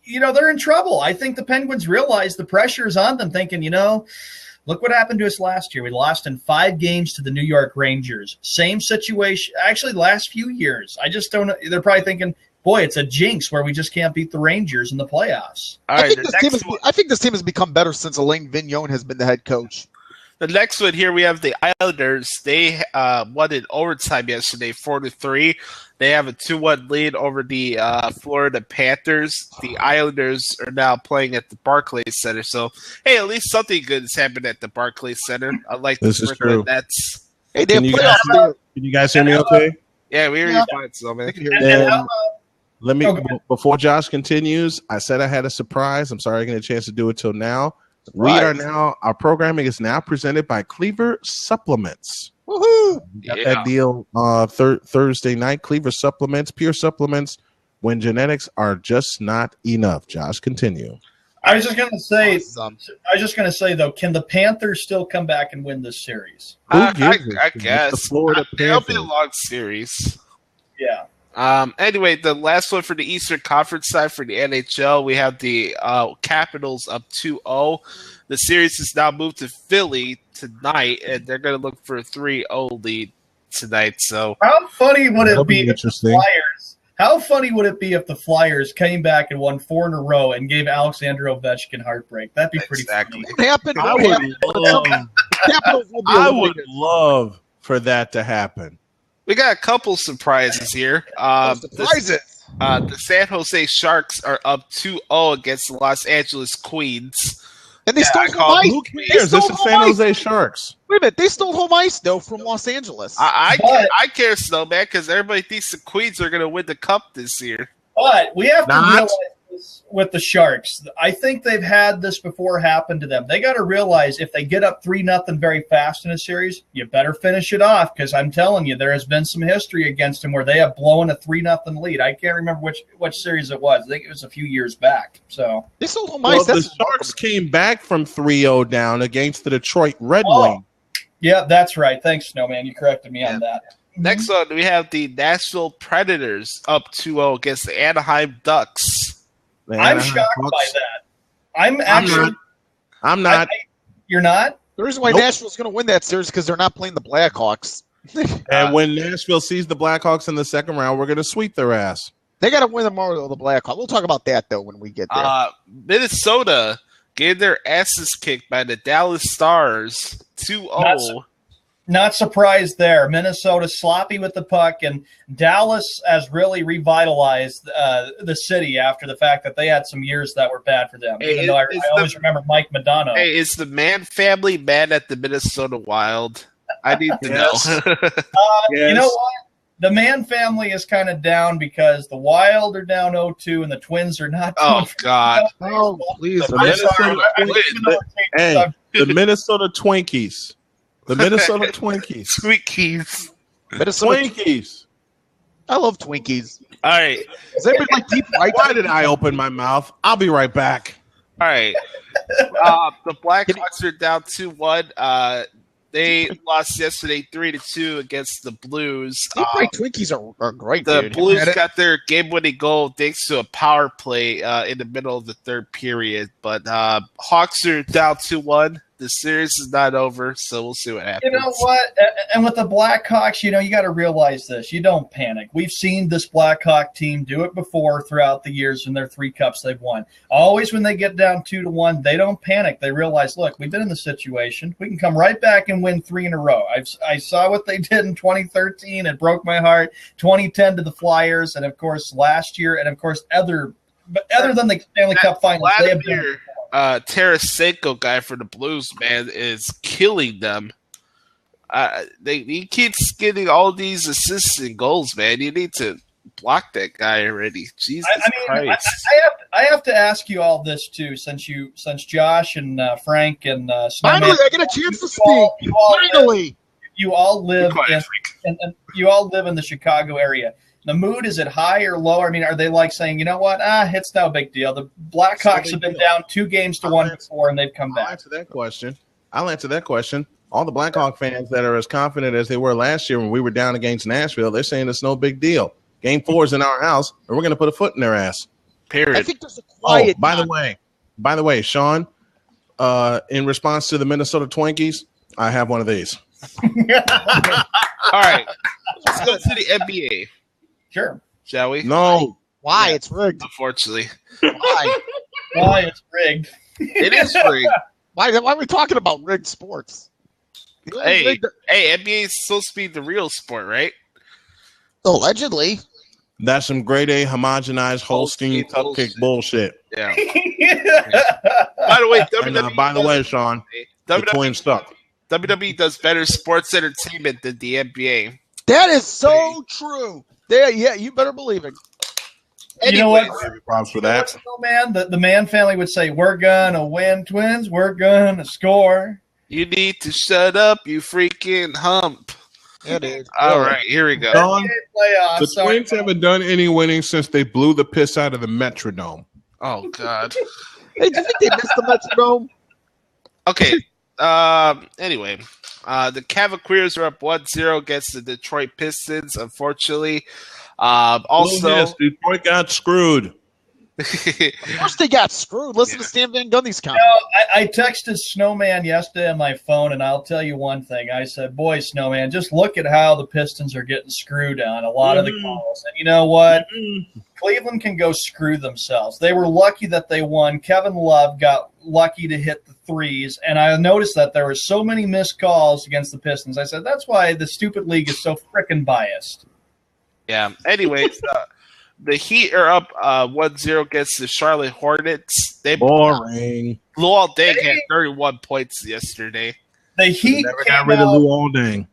in trouble. I think the Penguins realize the pressure is on them, thinking, look what happened to us last year. We lost in 5 games to the New York Rangers. Same situation. Actually, last few years. I just don't know. They're probably thinking, boy, it's a jinx where we just can't beat the Rangers in the playoffs. All right, I think this team has become better since Alain Vigneault has been the head coach. The next one here, we have the Islanders. They won in overtime yesterday, 4-3. They have a 2-1 lead over the Florida Panthers. The Islanders are now playing at the Barclays Center. So, hey, at least something good has happened at the Barclays Center. Unlike this the is true. Hey, can you guys hear me okay? Yeah, we hear you fine, so man. Let me before Josh continues. I said I had a surprise. I'm sorry I didn't get a chance to do it till now. Our programming is now presented by Cleaver Supplements. Woohoo! Got that deal Thursday night. Cleaver Supplements, pure supplements when genetics are just not enough. Josh, continue. I was just gonna say though, can the Panthers still come back and win this series? I guess. The Florida it'll Panthers. be a long series. Yeah. Anyway, the last one for the Eastern Conference side for the NHL, we have the Capitals up 2-0. The series is now moved to Philly tonight, and they're going to look for a 3-0 lead tonight. So, how funny would it be if the interesting. Flyers? How funny would it be if the Flyers came back and won 4 in a row and gave Alexander Ovechkin heartbreak? That'd be pretty funny. What happened? I would love for that to happen. we got a couple surprises here. Surprises. The San Jose Sharks are up 2-0 against the Los Angeles Queens. And they stole home ice. Who cares? This is San Jose Sharks. Wait a minute. They stole home ice, though, from Los Angeles. I care, Snowman, because everybody thinks the Queens are going to win the cup this year. But we have to realize this with the Sharks. I think they've had this before happen to them. They got to realize if they get up 3-0 very fast in a series, you better finish it off, because I'm telling you, there has been some history against them where they have blown a 3-0 lead. I can't remember which series it was. I think it was a few years back. So they sold home ice. The Sharks came back from 3-0 down against the Detroit Red Wings. Yeah, that's right. Thanks, Snowman. You corrected me on that. Next one, we have the Nashville Predators up 2-0 against the Anaheim Ducks. I'm shocked by that. I'm not. You're not? The reason why Nashville's going to win that series is because they're not playing the Blackhawks. And when Nashville sees the Blackhawks in the second round, we're going to sweep their ass. They got to win tomorrow, the Blackhawks. We'll talk about that, though, when we get there. Minnesota gave their asses kicked by the Dallas Stars 2-0. Not surprised there. Minnesota sloppy with the puck, and Dallas has really revitalized the city after the fact that they had some years that were bad for them. Even though I always remember Mike Madonna. Hey, is the Mann family mad at the Minnesota Wild? I need to know. You know what? The Mann family is kind of down because the Wild are down 0-2 and the Twins are not. Oh, God. Oh, please. The Minnesota Twinkies. The Minnesota Twinkies. Twinkies. Twinkies. I love Twinkies. All right. Does anybody like deep fried? Why did I open my mouth? I'll be right back. All right. The Blackhawks are down 2-1. They lost yesterday 3-2 against the Blues. Deep fried Twinkies are great. The Blues got their game-winning goal thanks to a power play in the middle of the third period. But Hawks are down 2-1. The series is not over, so we'll see what happens. You know what? And with the Blackhawks, you got to realize this. You don't panic. We've seen this Blackhawk team do it before throughout the years in their 3 cups they've won. Always when they get down 2-1, they don't panic. They realize, look, we've been in the situation. We can come right back and win 3 in a row. I saw what they did in 2013. It broke my heart. 2010 to the Flyers, and, of course, last year, and, of course, other than the Stanley Cup Finals, they have been – Tarasenko guy for the Blues, man, is killing them. He keeps getting all these assists and goals, man. You need to block that guy already. Jesus Christ! I have to ask you all this too, since Josh and Frank and finally I get a chance to speak. Finally, you all live in the Chicago area. The mood, is it high or low? I mean, are they like saying, you know what? It's no big deal. The Blackhawks have been down 2-1 before, and they've come back. I'll answer that question. All the Blackhawk fans that are as confident as they were last year when we were down against Nashville, they're saying it's no big deal. Game 4 is in our house, and we're going to put a foot in their ass. Period. I think there's a quiet. By the way, Sean, in response to the Minnesota Twinkies, I have one of these. All right. Let's go to the NBA. Sure. Shall we? No. Why? It's rigged. Unfortunately. Why? Why? It's rigged. It is rigged. Why are we talking about rigged sports? Hey, NBA is supposed to be the real sport, right? Allegedly. That's some grade A homogenized Holstein cupcake bullshit. Yeah. By the way, WWE Sean, the Twins suck. WWE does better sports entertainment than the NBA. That is so true. There, yeah, you better believe it. You know what? Props for that. Man, the Mann family would say, "We're gonna win, Twins. We're gonna score." You need to shut up, you freaking hump. Yeah, dude. All right, here we go. The Twins haven't done any winning since they blew the piss out of the Metrodome. Oh, God. Hey, do you think they missed the Metrodome? Okay. Anyway, the Cavaliers are up 1-0 against the Detroit Pistons, unfortunately. Also, Detroit got screwed. Of course they got screwed. Listen to Stan Van Gundy's comment. I texted Snowman yesterday on my phone, and I'll tell you one thing. I said, boy, Snowman, just look at how the Pistons are getting screwed on a lot of the calls. And you know what? Cleveland can go screw themselves. They were lucky that they won. Kevin Love got lucky to hit the threes, and I noticed that there were so many missed calls against the Pistons. I said, that's why the stupid league is so frickin' biased. Yeah. Anyways, the Heat are up 1-0 against the Charlotte Hornets. They Boring. Luol Deng had 31 points yesterday. The Heat never got rid of Luol Deng.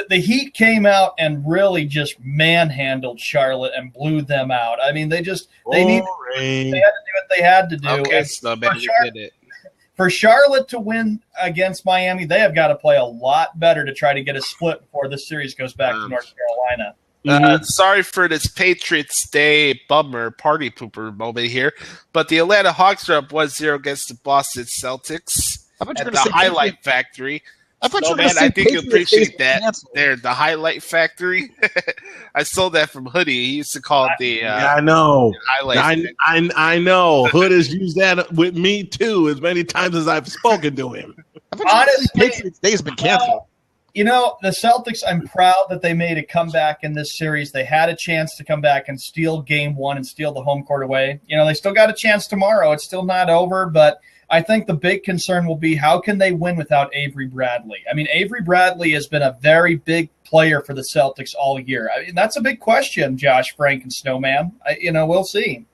The Heat came out and really just manhandled Charlotte and blew them out. I mean, they had to do what they had to do. Okay, so man, we did it. For Charlotte to win against Miami, they have got to play a lot better to try to get a split before this series goes back to North Carolina. Sorry for this Patriots Day bummer party pooper moment here, but the Atlanta Hawks are up 1-0 against the Boston Celtics at the Highlight Factory. I think you'll appreciate that. There, the Highlight Factory. I stole that from Hoodie. He used to call it the I know. Highlight. I know. Hood has used that with me too, as many times as I've spoken to him. Honestly, Patriots Day has been canceled. You know, the Celtics, I'm proud that they made a comeback in this series. They had a chance to come back and steal game one and steal the home court away. You know, they still got a chance tomorrow. It's still not over, but I think the big concern will be how can they win without Avery Bradley? I mean, Avery Bradley has been a very big player for the Celtics all year. I mean, that's a big question, Josh, Frank, and Snowman. We'll see.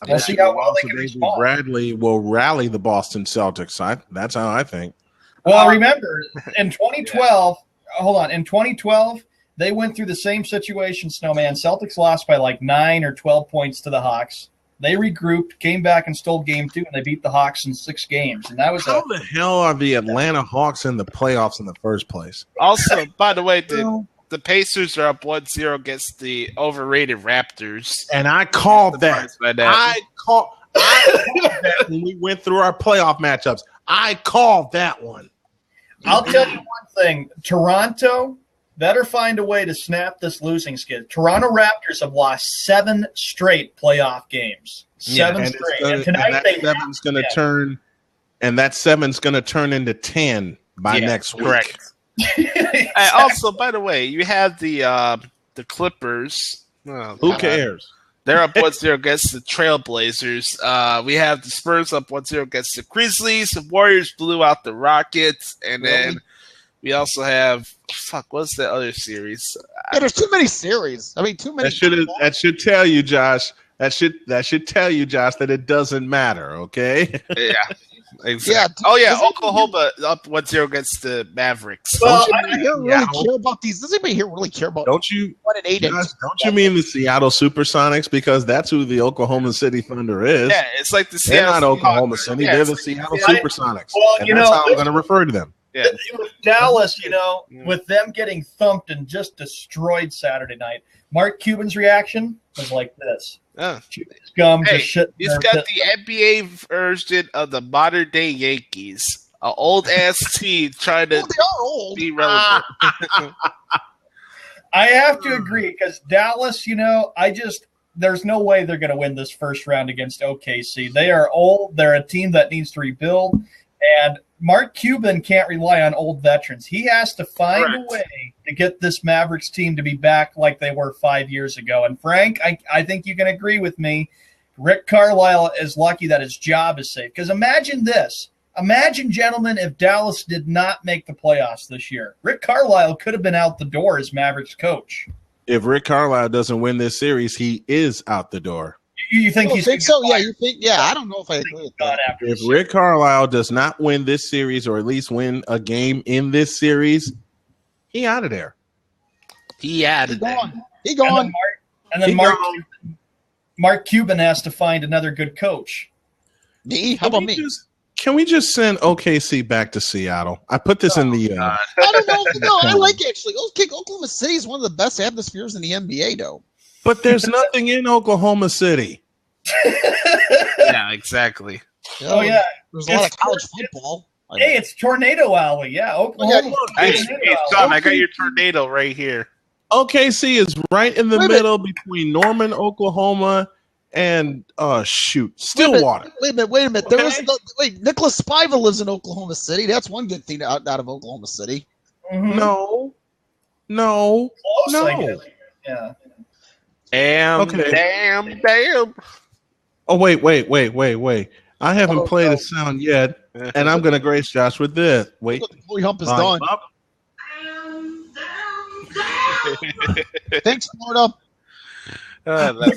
We'll see how well they can respond. Bradley will rally the Boston Celtics. That's how I think. Well, remember, in 2012, in 2012, they went through the same situation, Snowman. Celtics lost by like 9 or 12 points to the Hawks. They regrouped, came back and stole game 2, and they beat the Hawks in 6 games. And that was how the hell are the Atlanta Hawks in the playoffs in the first place? Also, by the way, the Pacers are up 1-0 against the overrated Raptors. And I called that. I called that when we went through our playoff matchups. I called that one. I'll tell you one thing. Toronto better find a way to snap this losing skid. Toronto Raptors have lost 7 straight playoff games. 7 straight. And tonight that 7's going to turn into 10 by next week. Correct. And also, by the way, you have the Clippers. Who cares? They're up 1-0 against the Trailblazers. We have the Spurs up 1-0 against the Grizzlies. The Warriors blew out the Rockets. And then we also have what's the other series? Yeah, there's too many series. I mean, too many. That should tell you, Josh. That should tell you, Josh, that it doesn't matter, okay? Yeah. Exactly. Yeah, Oklahoma up 1-0 against the Mavericks. Well, does anybody here really care about these? Does anybody here really care about? Don't you? 1-8. Don't you mean the Seattle SuperSonics? Because that's who the Oklahoma City Thunder is. Yeah, it's like they're not Oklahoma City. They're the Seattle SuperSonics. Well, and that's how I'm going to refer to them. Yeah. With Dallas, with them getting thumped and just destroyed Saturday night, Mark Cuban's reaction was like this. Scum just shit. He's got the NBA version of the modern day Yankees. An old ass team trying to be relevant. I have to agree because Dallas, there's no way they're going to win this first round against OKC. They are old. They're a team that needs to rebuild. And Mark Cuban can't rely on old veterans. He has to find a way to get this Mavericks team to be back like they were 5 years ago. And Frank, I think you can agree with me. Rick Carlisle is lucky that his job is safe. Because imagine this. Imagine, gentlemen, if Dallas did not make the playoffs this year. Rick Carlisle could have been out the door as Mavericks coach. If Rick Carlisle doesn't win this series, he is out the door. You think he's think so? Yeah, you think? Yeah, I don't know if I agree with that. If Rick Carlisle does not win this series, or at least win a game in this series, he out of there. He added that. He gone. And then Mark Cuban has to find another good coach. Me? How about me? Can we just send OKC back to Seattle? I put this in the. I don't know. No, I like actually. Oklahoma City is one of the best atmospheres in the NBA, though. But there's nothing in Oklahoma City. Yeah, exactly. Oh yeah, there's a lot of college football. Hey, it's Tornado Alley. Yeah, Oklahoma. Hey, Tom, I got your tornado right here. OKC is right in the middle between Norman, Oklahoma, and Stillwater. Wait a minute. Okay. Nicholas Spiva lives in Oklahoma City. That's one good thing out of Oklahoma City. Mm-hmm. No. Close, I guess. Yeah. Damn. Oh, wait. I haven't played a sound yet, and I'm going to grace Josh with this. Wait. The boy hump is done. Thanks, Florida. And I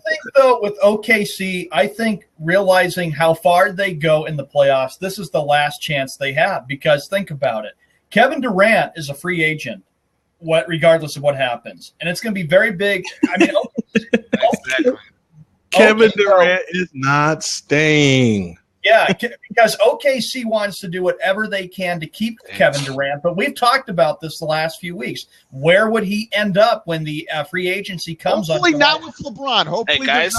think, though, with OKC, I think realizing how far they go in the playoffs, this is the last chance they have. Because think about it. Kevin Durant is a free agent, regardless of what happens. And it's going to be very big. I mean, exactly. Kevin Durant is not staying. Yeah, because OKC wants to do whatever they can to keep Kevin Durant. But we've talked about this the last few weeks. Where would he end up when the free agency comes? Hopefully not with LeBron. Hopefully, hey guys,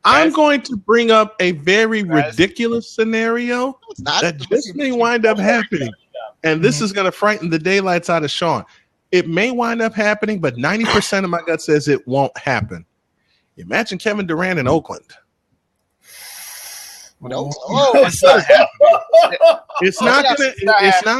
I'm going to bring up a very ridiculous scenario that just may wind up happening. And this is going to frighten the daylights out of Sean. It may wind up happening, but 90% of my gut says it won't happen. Imagine Kevin Durant in Oakland. No, it's not happening. It's not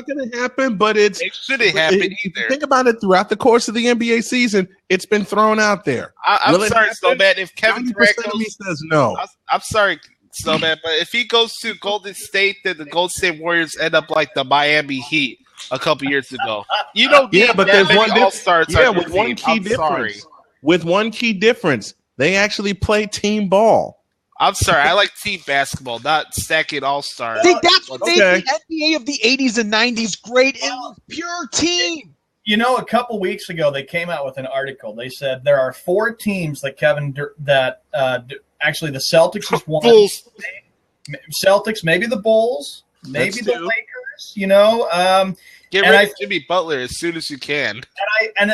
gonna happen, but it shouldn't happen either. Think about it throughout the course of the NBA season. It's been thrown out there. I'm sorry, Snowman. If Kevin Durant says no, I'm sorry, Snowman, but if he goes to Golden State, then the Golden State Warriors end up like the Miami Heat a couple years ago. You don't need but there's one all-stars. With one key difference. With one key difference, they actually play team ball. I'm sorry, I like team basketball, not stacking all-stars. See, that's what made the NBA of the 80s and 90s great. It was pure team. You know, a couple weeks ago, they came out with an article. They said there are 4 teams that actually the Celtics is one. Celtics, maybe the Bulls, maybe the Lakers. You know, get rid of Jimmy Butler as soon as you can. And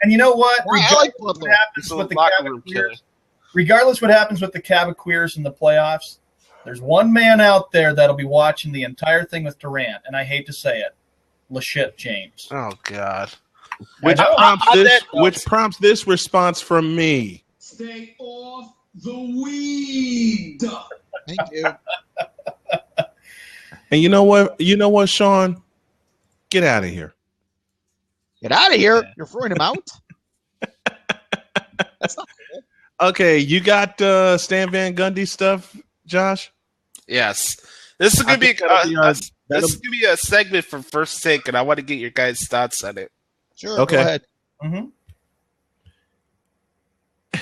you know what? I like Butler. Regardless what happens with the Cavaliers in the playoffs, there's one man out there that'll be watching the entire thing with Durant, and I hate to say it, LaShit James. Oh God! Which prompts this response from me: Stay off the weed. Thank you. And you know what? Sean? Get out of here. Get out of here! You're throwing him out. That's not cool. Okay, you got Stan Van Gundy stuff, Josh? Yes. This is going to be a segment from First Take, and I want to get your guys' thoughts on it. Sure, okay. Go ahead.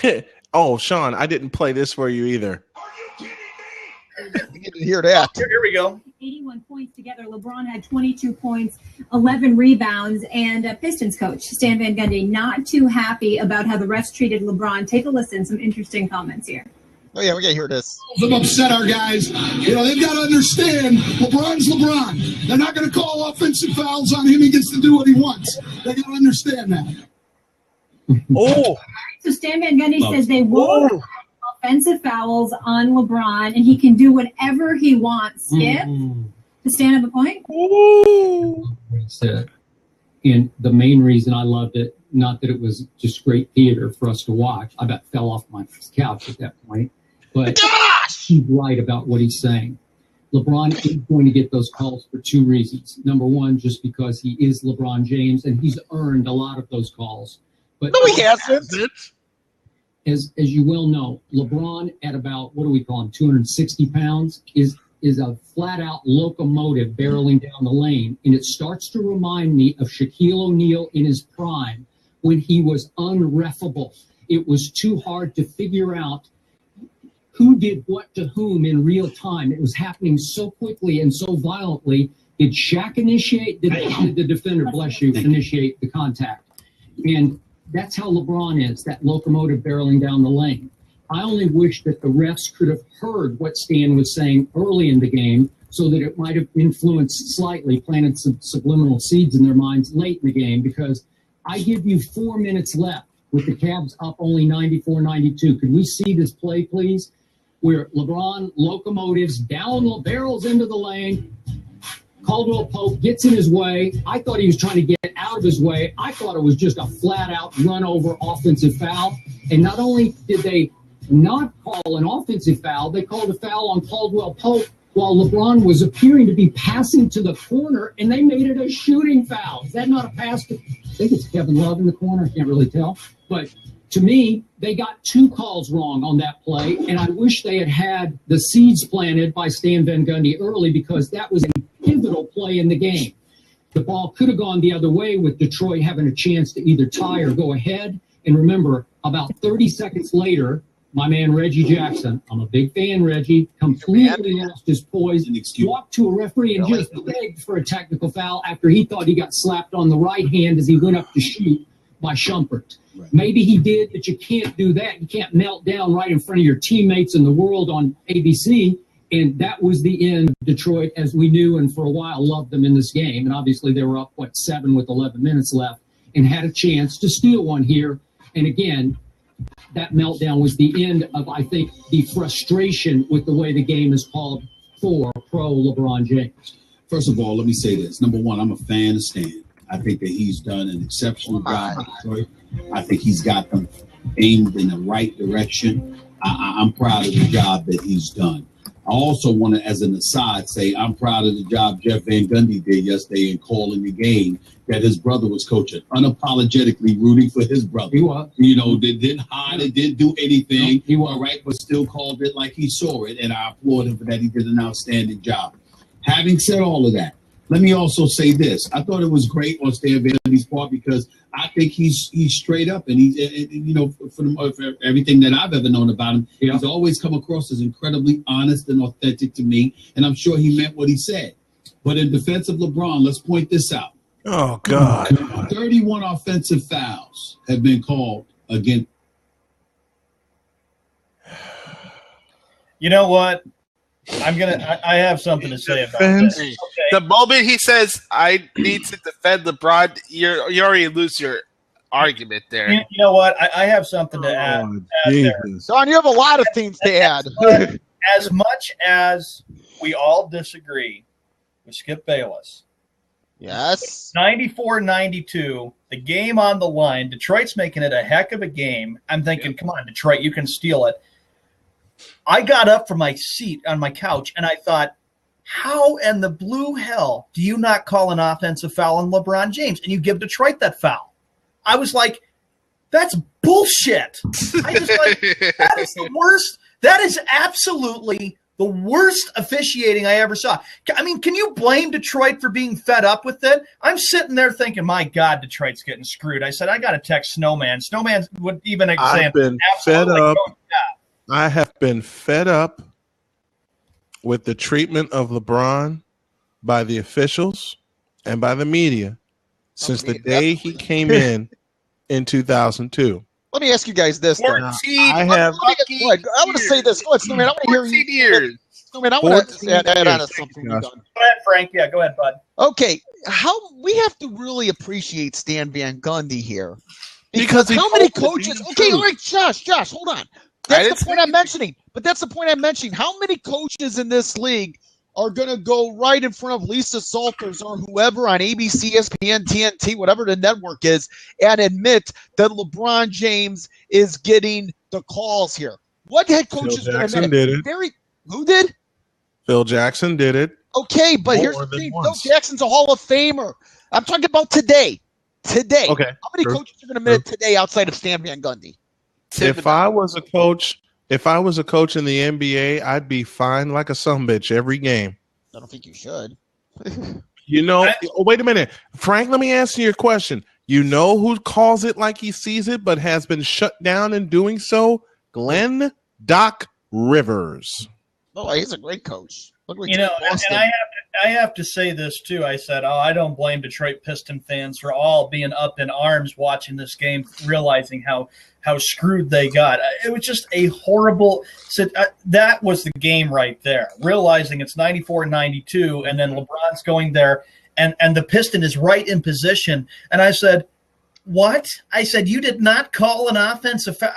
Mm-hmm. Oh, Sean, I didn't play this for you either. Are you kidding me? You didn't hear that. Here we go. 81 points together. LeBron had 22 points, 11 rebounds, and Pistons coach Stan Van Gundy not too happy about how the refs treated LeBron. Take a listen. Some interesting comments here. Oh, yeah, we got to hear this. Them upset our guys. You know, they've got to understand LeBron's LeBron. They're not going to call offensive fouls on him. He gets to do what he wants. They got to understand that. Oh. So Stan Van Gundy says they won't offensive fouls on LeBron, and he can do whatever he wants. Skip, to stand up a point. And the main reason I loved it, not that it was just great theater for us to watch. I about fell off my couch at that point. But he's right about what he's saying. LeBron is going to get those calls for 2 reasons. Number one, just because he is LeBron James, and he's earned a lot of those calls. But no, he hasn't. As you well know, LeBron at about, what do we call him, 260 pounds, is a flat-out locomotive barreling down the lane. And it starts to remind me of Shaquille O'Neal in his prime when he was unreffable. It was too hard to figure out who did what to whom in real time. It was happening so quickly and so violently Did Shaq initiate? Did the defender, bless you, initiate the contact? And that's how LeBron is, that locomotive barreling down the lane. I only wish that the refs could have heard what Stan was saying early in the game so that it might have influenced slightly, planted some subliminal seeds in their minds late in the game, because I give you 4 minutes left with the Cavs up only 94-92. Could we see this play, please? Where LeBron locomotives down, barrels into the lane. Caldwell Pope gets in his way. I thought he was trying to get out of his way. I thought it was just a flat-out run-over offensive foul. And not only did they not call an offensive foul, they called a foul on Caldwell Pope while LeBron was appearing to be passing to the corner, and they made it a shooting foul. Is that not a pass? I think it's Kevin Love in the corner. I can't really tell. But to me, they got 2 calls wrong on that play, and I wish they had had the seeds planted by Stan Van Gundy early, because that was a pivotal play in the game. The ball could have gone the other way with Detroit having a chance to either tie or go ahead. And remember, about 30 seconds later, my man Reggie Jackson, I'm a big fan, Reggie, completely lost his poise, walked to a referee and just begged for a technical foul after he thought he got slapped on the right hand as he went up to shoot by Shumpert. Right. Maybe he did, but you can't do that. You can't melt down right in front of your teammates in the world on ABC. And that was the end of Detroit, as we knew and for a while loved them in this game. And obviously they were up, 7 with 11 minutes left and had a chance to steal one here. And again, that meltdown was the end of, I think, the frustration with the way the game is called for pro LeBron James. First of all, let me say this. Number one, I'm a fan of Stan. I think that he's done an exceptional job with Detroit. I think he's got them aimed in the right direction. I'm proud of the job that he's done. I also want to, as an aside, say I'm proud of the job Jeff Van Gundy did yesterday in calling the game that his brother was coaching, unapologetically rooting for his brother. He was. You know, they didn't hide it, didn't do anything. No, he was. All right, but still called it like he saw it, and I applaud him for that. He did an outstanding job. Having said all of that, let me also say this. I thought it was great on Stan Van Gundy's part, because I think he's straight up, and he's, you know, for everything that I've ever known about him, he's always come across as incredibly honest and authentic to me, and I'm sure he meant what he said. But in defense of LeBron, let's point this out. Oh, God. 31 offensive fouls have been called against. You know what? I have something to say about this. Okay. The moment he says, I need to defend LeBron, you already lose your argument there. You know what? I have something to add there. Don, you have a lot of things to add. As much as we all disagree with Skip Bayless. Yes. 94-92, the game on the line. Detroit's making it a heck of a game. I'm thinking, come on, Detroit, you can steal it. I got up from my seat on my couch, and I thought, how in the blue hell do you not call an offensive foul on LeBron James and you give Detroit that foul? I was like, that's bullshit. I just like, that is the worst. That is absolutely the worst officiating I ever saw. I mean, can you blame Detroit for being fed up with it? I'm sitting there thinking, my God, Detroit's getting screwed. I said, I got to text Snowman. Snowman would even examine. I've been fed up. I have been fed up with the treatment of LeBron by the officials and by the media since the day he came in 2002. Let me ask you guys this. I want to say this. Go ahead, Snowman. I want to hear you. Years. Snowman, I want to add on to something. Go ahead, Frank. Yeah, go ahead, bud. Okay, we have to really appreciate Stan Van Gundy here. Because how many coaches? Okay, all right, Josh, hold on. That's the point I'm mentioning. But that's the point I'm mentioning. How many coaches in this league are going to go right in front of Lisa Salters or whoever on ABC, ESPN, TNT, whatever the network is, and admit that LeBron James is getting the calls here? What head coaches Phil Jackson did it? Who did? Phil Jackson did it. Okay, but here's the thing. Phil Jackson's a Hall of Famer. I'm talking about today. Okay. How many coaches are going to admit it today outside of Stan Van Gundy? If I was a coach in the NBA, I'd be fined like a sumbitch every game. I don't think you should. You know, wait a minute. Frank, let me answer your question. You know who calls it like he sees it but has been shut down in doing so? Doc Rivers. Oh, he's a great coach. You know, and I have to say this too. I said, I don't blame Detroit Piston fans for all being up in arms watching this game, realizing how screwed they got. It was just a horrible that was the game right there, realizing it's 94-92, and then LeBron's going there, and the Piston is right in position. And I said, what? I said, you did not call an offensive foul.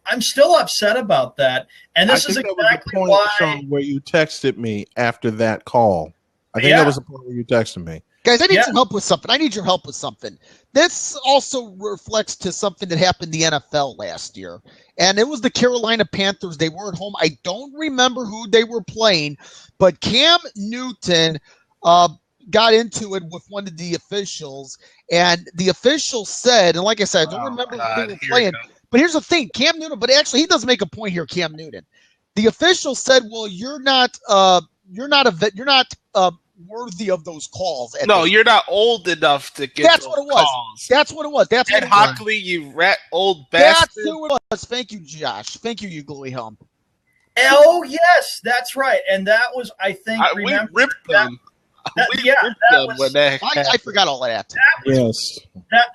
I'm still upset about that. And this is exactly why. Sean, where you texted me after that call. I think that was the point where you texted me. Guys, I need some help with something. I need your help with something. This also reflects to something that happened in the NFL last year. And it was the Carolina Panthers. They were at home. I don't remember who they were playing, but Cam Newton got into it with one of the officials. And the official said, and like I said, I don't remember who they were playing. But here's the thing, Cam Newton, but actually he does make a point here, Cam Newton. The official said, well, you're not worthy of those calls. No, you're not old enough to get That's what it was. Calls. That's what it was. That's Ed what Hockley, you rat old bastard. That's who it was. Thank you, Josh. Thank you, Gully Helm. Oh, yes, that's right. And that was, I think, we ripped them. I forgot all that.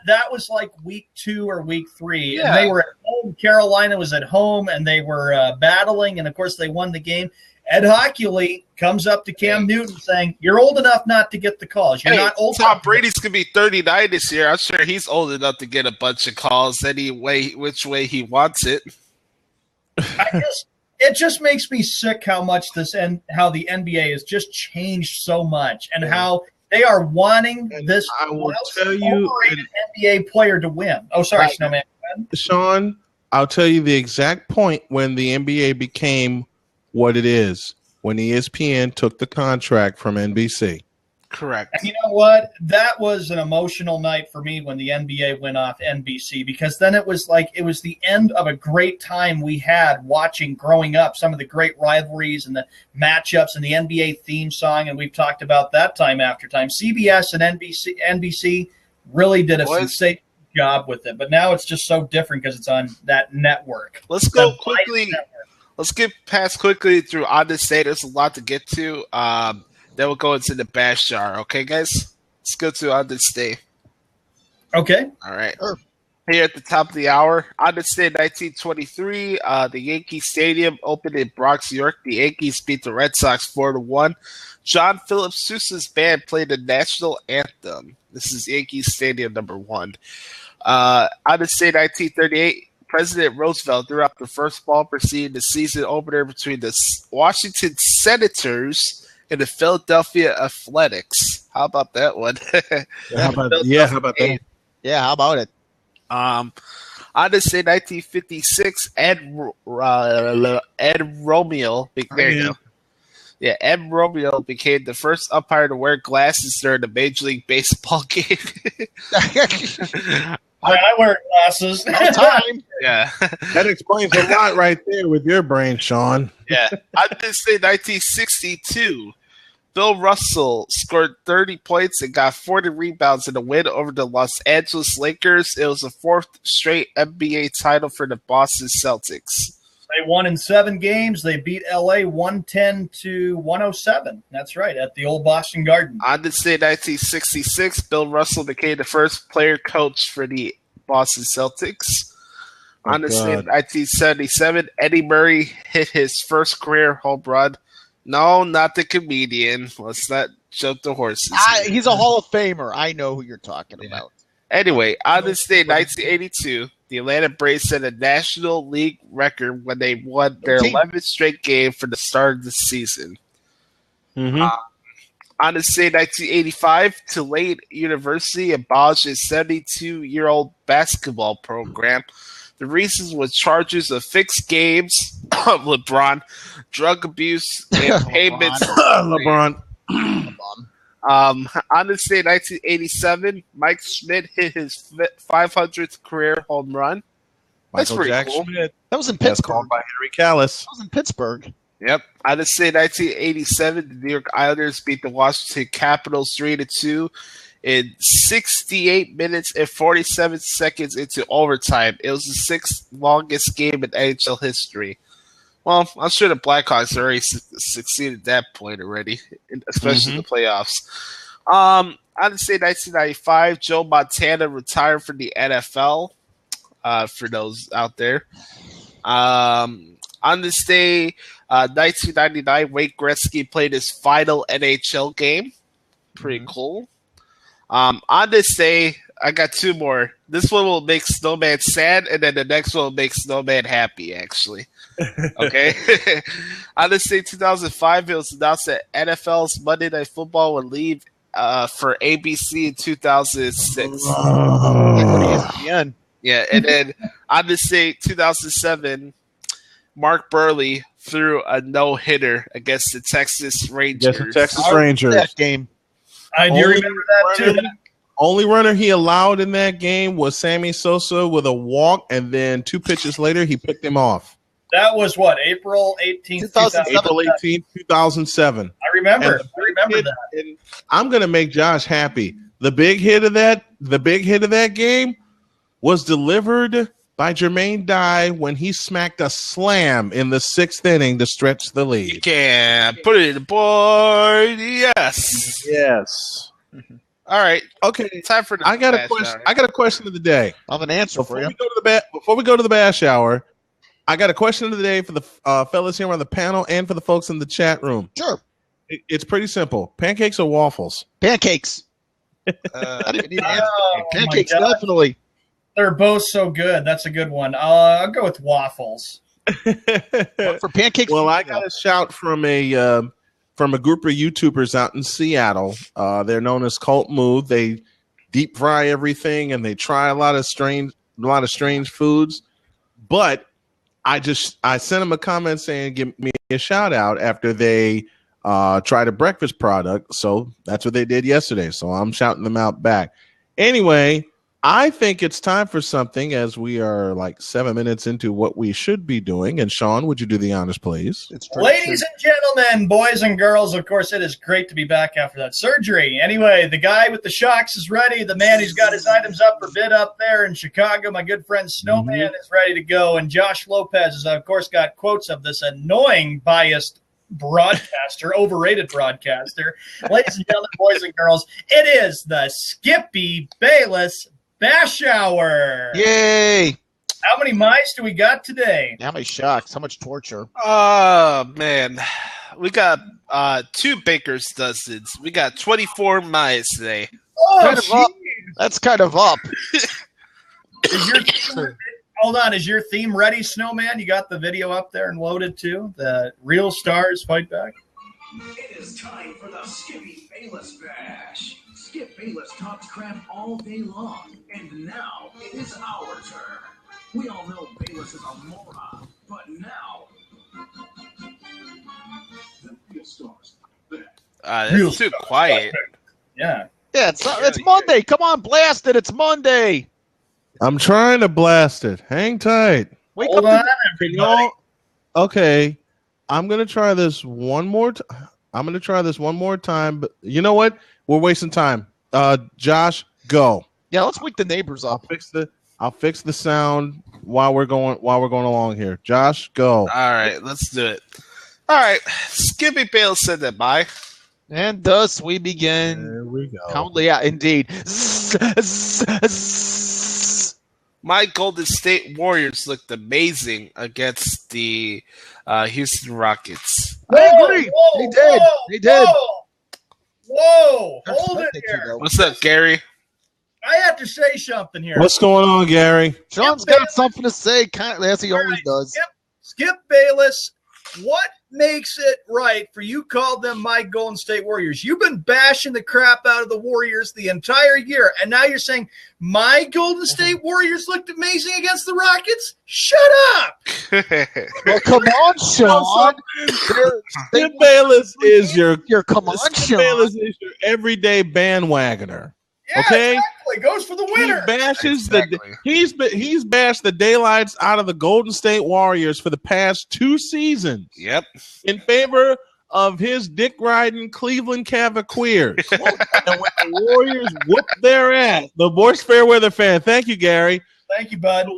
That was like week 2 or week 3. Yeah. And they were at home. Carolina was at home, and they were battling, and, of course, they won the game. Ed Hockley comes up to Cam Newton saying, you're old enough not to get the calls. You're not old enough. Tom Brady's going to be 39 this year. I'm sure he's old enough to get a bunch of calls which way he wants it. It just makes me sick how much how the NBA has just changed so much, and how they are wanting this NBA player to win. Oh, sorry, Snowman. Sean, I'll tell you the exact point when the NBA became what it is, when ESPN took the contract from NBC. Correct. And you know what? That was an emotional night for me when the NBA went off NBC, because then it was the end of a great time we had watching growing up, some of the great rivalries and the matchups and the NBA theme song, and we've talked about that time after time. CBS and NBC really did a sensational job with it, but now it's just so different because it's on that network. Let's go quickly. Let's get past quickly through On This Day. There's a lot to get to. Then we'll go into the bash jar. Okay, guys? Let's go to On This Day. Okay. All right. Sure. Here at the top of the hour, on this day, 1923, the Yankee Stadium opened in Bronx, New York. The Yankees beat the Red Sox 4-1. John Philip Sousa's band played the national anthem. This is Yankee Stadium number 1. On this day, 1938, President Roosevelt threw out the first ball preceding the season opener between the Washington Senators and the Philadelphia Athletics. How about that one? How about that? Yeah, how about it? On this day, 1956, Ed Romeo. There you go. Yeah, Ed Romeo became the first umpire to wear glasses during a Major League Baseball game. I wear glasses. Time. Yeah. That explains a lot right there with your brain, Sean. Yeah. On this day, 1962, Bill Russell scored 30 points and got 40 rebounds in a win over the Los Angeles Lakers. It was the 4th straight NBA title for the Boston Celtics. They won in 7 games. They beat LA 110-107. That's right, at the old Boston Garden. On this day, 1966, Bill Russell became the first player coach for the Boston Celtics. On this day, 1977, Eddie Murray hit his first career home run. No, not the comedian. Let's not jump the horses. He's a Hall of Famer. I know who you're talking about. Anyway, on this day, 1982, the Atlanta Braves set a National League record when they won their 11th straight game for the start of the season. Mm-hmm. On this day, 1985, Tulane University abolished its 72-year-old basketball program. The reasons were charges of fixed games, LeBron, drug abuse, and payments. LeBron. On this day, 1987, Mike Schmidt hit his 500th career home run. That's pretty cool. Schmidt. That was in Pittsburgh. That's called by Henry Callis. That was in Pittsburgh. Yep. On this day, 1987, the New York Islanders beat the Washington Capitals 3-2 in 68 minutes and 47 seconds into overtime. It was the 6th longest game in NHL history. Well, I'm sure the Blackhawks already succeeded at that point already, especially in the playoffs. I'd say 1995, Joe Montana retired from the NFL. For those out there, on this day, 1999, Wayne Gretzky played his final NHL game. Pretty cool. On this day, I got two more. This one will make Snowman sad, and then the next one will make Snowman happy, actually. Okay? On this day, 2005, it was announced that NFL's Monday Night Football would leave for ABC in 2006. Yeah, and then on this day, 2007, Mark Burley threw a no-hitter against the Texas Rangers. Yes, the Texas Rangers. That game. I do remember that, too. Only runner he allowed in that game was Sammy Sosa with a walk, and then 2 pitches later, he picked him off. That was what, April 18th, 2007? April 18th, 2007. I remember that. And I'm going to make Josh happy. The big hit of that game was delivered by Jermaine Dye when he smacked a slam in the 6th inning to stretch the lead. You can put it in the board. Yes. Yes. All right. Okay. Time for the I got a question. hour. I got a question of the day. I have an answer for you. Before we go to the bash hour, I got a question of the day for the fellas here on the panel and for the folks in the chat room. Sure. It's pretty simple. Pancakes or waffles? Pancakes. I didn't even need an answer. Pancakes, definitely. They're both so good. That's a good one. I'll go with waffles. For pancakes? Well, I got a shout from a group of YouTubers out in Seattle. They're known as Cult Move. They deep fry everything and they try a lot of strange foods. But I sent them a comment saying give me a shout out after they tried a breakfast product. So that's what they did yesterday. So I'm shouting them out back. Anyway, I think it's time for something as we are like 7 minutes into what we should be doing. And Sean, would you do the honors, please? Ladies and gentlemen, boys and girls, of course, it is great to be back after that surgery. Anyway, the guy with the shocks is ready. The man who's got his items up for bid up there in Chicago, my good friend Snowman, is ready to go. And Josh Lopez has, of course, got quotes of this annoying, biased broadcaster, overrated broadcaster. Ladies and gentlemen, boys and girls, it is the Skippy Bayless Bash Hour. Yay! How many mice do we got today? How many shocks? How much torture? Oh, man. We got 2 baker's dozens. We got 24 mice today. Oh, that's kind of up. Hold on. Is your theme ready, Snowman? You got the video up there and loaded too? The real stars fight back? It is time for the Skippy Bayless Bash. Skip Bayless talks crap all day long, and now it is our turn. We all know Bayless is a moron, but now the real stars are back. It's too quiet. Yeah. Yeah, it's Monday. Come on, blast it. It's Monday. I'm trying to blast it. Hang tight. Hold on, everybody. Okay. I'm going to try this one more time. But you know what? We're wasting time. Josh, go. Yeah, let's wake the neighbors up. I'll fix the sound while we're going along here. Josh, go. All right, let's do it. All right, Skippy Bayless said that bye. And thus we begin. There we go. Yeah, indeed. My Golden State Warriors looked amazing against the Houston Rockets. I agree. They did. Whoa, hold it here. What's up, Gary? I have to say something here. What's going on, Gary? Sean's got something to say, kind of, as he always does. Skip Bayless, what makes it right for you called them my Golden State Warriors? You've been bashing the crap out of the Warriors the entire year, and now you're saying my Golden State Warriors looked amazing against the Rockets? Shut up! Well, come on, Sean. Skip Bayless is your Sean. Bayless is your everyday bandwagoner. Yeah, okay, exactly. Goes for the winner. He bashes he's bashed the daylights out of the Golden State Warriors for the past 2 seasons. Yep. In favor of his dick riding Cleveland Cavaliers. And when the Warriors whoop their ass, the worst fair weather fan. Thank you, Gary. Thank you, bud.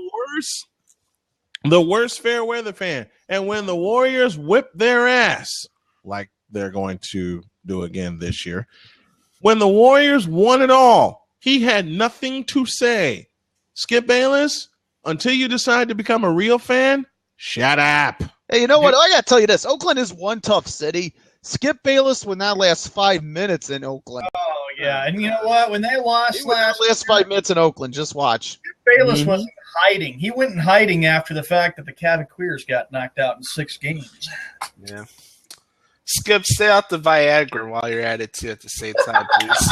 the worst fair weather fan. And when the Warriors whipped their ass, like they're going to do again this year, when the Warriors won it all, he had nothing to say. Skip Bayless, until you decide to become a real fan, shut up. Hey, you know what? I got to tell you this. Oakland is one tough city. Skip Bayless will not last 5 minutes in Oakland. Oh, yeah. And you know what? When they lost last 5 minutes in Oakland, just watch. Skip Bayless wasn't hiding. He went in hiding after the fact that the Cavaliers got knocked out in 6 games. Yeah. Skip, stay out the Viagra while you're at it, too, at the same time, please.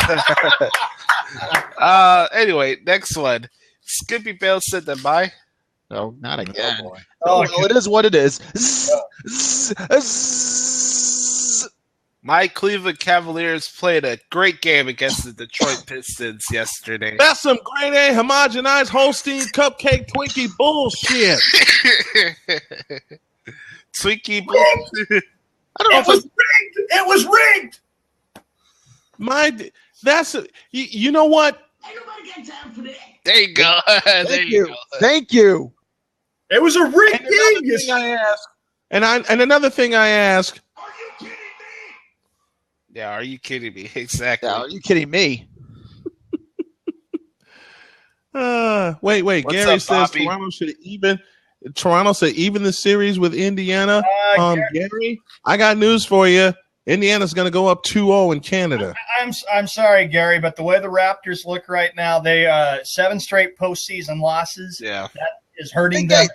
Anyway, next one. Skippy Bayless said that bye. No, not again. Oh, boy. Oh, well, it is what it is. My Cleveland Cavaliers played a great game against the Detroit Pistons yesterday. That's some grade A homogenized Holstein cupcake Twinkie bullshit. Twinkie bullshit. I don't know. It was rigged. You know what? There you go. Thank you. It was a rigged game. And another thing I ask. Yeah, are you kidding me? Exactly. Yeah, are you kidding me? Wait. What's Gary up, says Bobby? Toronto should even the series with Indiana. Gary, I got news for you. Indiana's going to go up 2-0 in Canada. I'm sorry, Gary, but the way the Raptors look right now, they 7 straight postseason losses. Yeah, that is hurting them.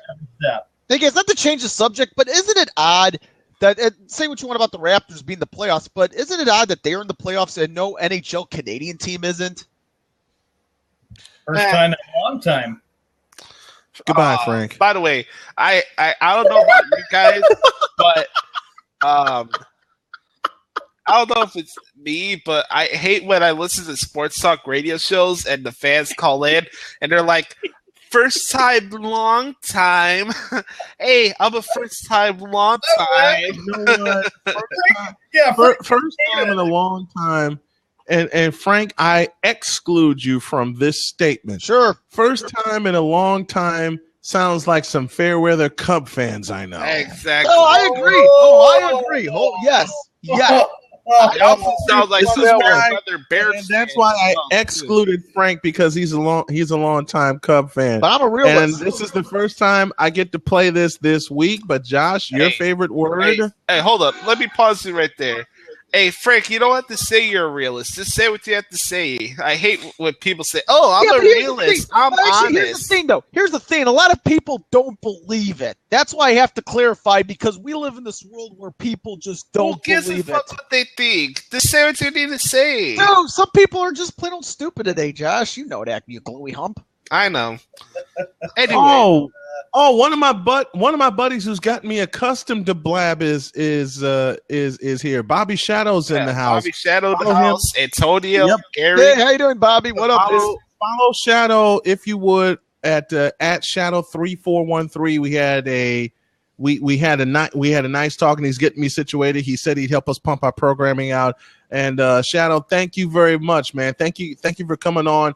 Hey guys, not to change the subject, but isn't it odd that say what you want about the Raptors being the playoffs, but isn't it odd that they're in the playoffs and no NHL Canadian team isn't? First time in a long time. Goodbye, Frank. By the way, I don't know about you guys, but I don't know if it's me, but I hate when I listen to sports talk radio shows and the fans call in and they're like, first time, long time. Hey, I'm a first time, long time. You know what? First time in a long time. And Frank, I exclude you from this statement. Sure. First time in a long time sounds like some fair weather Cub fans I know. Exactly. Oh, I agree. Oh, yes. Yes. It also sounds like that's why I excluded Frank, because he's a long time Cub fan. But I'm a realist. And this is the first time I get to play this week. But Josh, your favorite word? Hey, hold up. Let me pause you right there. Hey, Frank, you don't have to say you're a realist. Just say what you have to say. I hate when people say, "Oh, I'm a realist. I'm honest." Here's the thing. A lot of people don't believe it. That's why I have to clarify, because we live in this world where people just don't believe it. Who gives a fuck what they think? Just say what you need to say. No, some people are just plain old stupid today, Josh. You know that, you glowy hump. I know. Anyway. Oh, one of my buddies who's gotten me accustomed to blab is here. Bobby Shadow's in the house. Bobby Shadow in the house. Antonio, Gary. Hey, how you doing, Bobby? What up? Follow Shadow if you would at Shadow3413. We had a nice talk, and he's getting me situated. He said he'd help us pump our programming out. And Shadow, thank you very much, man. Thank you for coming on.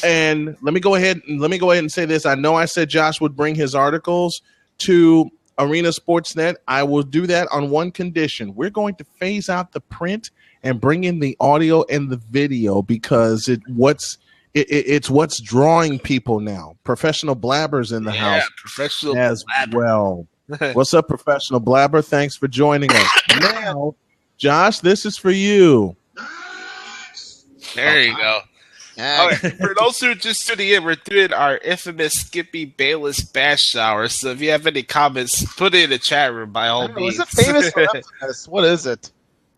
And let me go ahead and say this. I know I said Josh would bring his articles to Arena Sportsnet. I will do that on one condition. We're going to phase out the print and bring in the audio and the video, because it's what's drawing people now. Professional blabbers in the house professional as blabber. Well. What's up, professional blabber? Thanks for joining us. Now, Josh, this is for you. There you go. All right. For those who are just tuning in, we're doing our infamous Skippy Bayless Bash Hour. So if you have any comments, put it in the chat room by all means. Is it famous or infamous? What is it?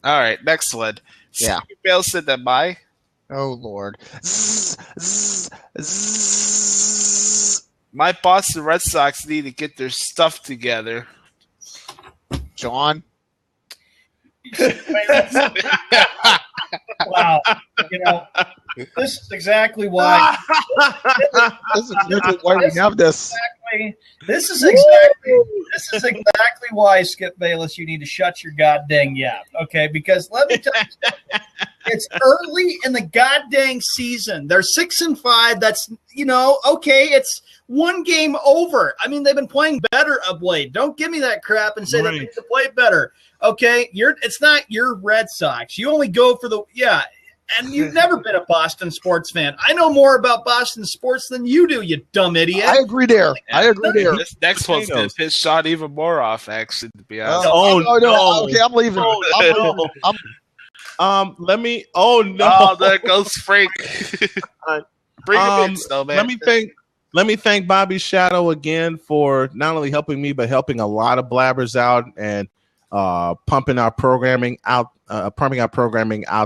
All right, next one. Yeah. Skippy Bayless said that bye. Oh, Lord. My Boston Red Sox need to get their stuff together. John? Wow. You know, this is exactly why. This is exactly why we have this. This is exactly why, Skip Bayless, you need to shut your goddamn yap. Okay, because let me tell you, It's early in the goddamn season. They're 6-5. That's, okay, it's one game over. I mean, they've been playing better of late. Don't give me that crap and say they need to play better. Okay, it's not your Red Sox. You only go for and you've never been a Boston sports fan. I know more about Boston sports than you do, you dumb idiot. I agree there. This next one's going to piss Sean even more off, actually, to be honest. No. Okay, I'm leaving. Let me. Oh no! Oh, there goes Frank. Bring him in, though, man. Let me thank Bobby Shadow again for not only helping me but helping a lot of blabbers out and pumping our programming out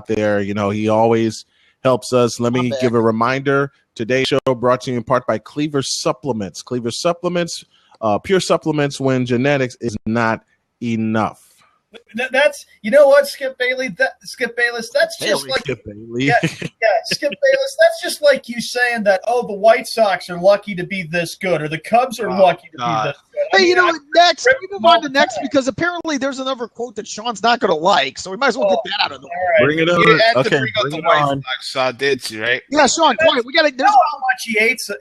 there. He always helps us. Let me give a reminder. Today's show brought to you in part by Cleaver Supplements. Cleaver Supplements, pure supplements when genetics is not enough. That's what, Skip Bayless. That's just like Skip Bailey. Skip Bayless. That's just like you saying that. Oh, the White Sox are lucky to be this good, or the Cubs are lucky to be this good. Hey, next we move on to next because apparently there's another quote that Sean's not going to like, so we might as well get that out of the way. Right. Bring it on. You had to Okay, bring up the White Sox, Sean, did you? Right? Yeah, Sean, quiet. We got to. Know how much he hates us.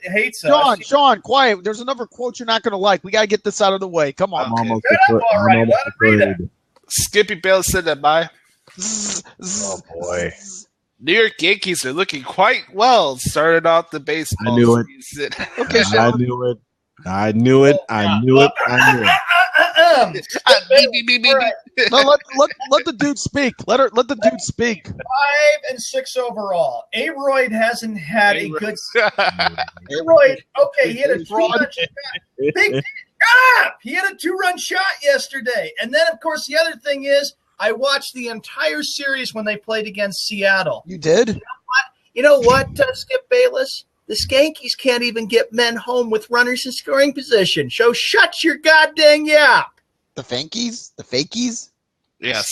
Sean, quiet. There's another quote you're not going to like. We got to get this out of the way. Come on. I'm almost afraid. Skippy Bayless said that by. Oh boy. New York Yankees are looking quite well. Started off the baseball season. Okay, I knew it. No, let the dude speak. Let the dude speak. 5-6 overall. A-Royd hasn't had a good. A-Royd, okay, he had a 2-run shot. He had a 2-run shot yesterday, and then of course the other thing is I watched the entire series when they played against Seattle. You did? You know what, Skip Bayless? The Skankies can't even get men home with runners in scoring position. So shut your goddamn yap. The Fankies? The Fakies? Yes.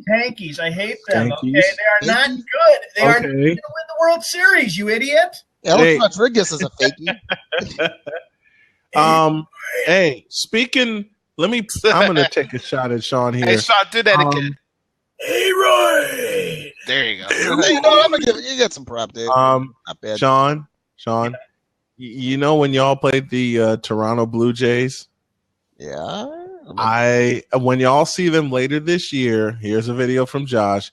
Hankies. I hate them. Skankies. Okay, they are not good. They aren't going to win the World Series, you idiot. Alex Rodriguez is a fakie. Hey, speaking. I'm going to take a shot at Sean here. Hey, Sean, do that again. Hey, Roy. There you go. I'm gonna you get some prop, dude. Not bad. Sean, when y'all played the Toronto Blue Jays? Yeah. When y'all see them later this year, here's a video from Josh.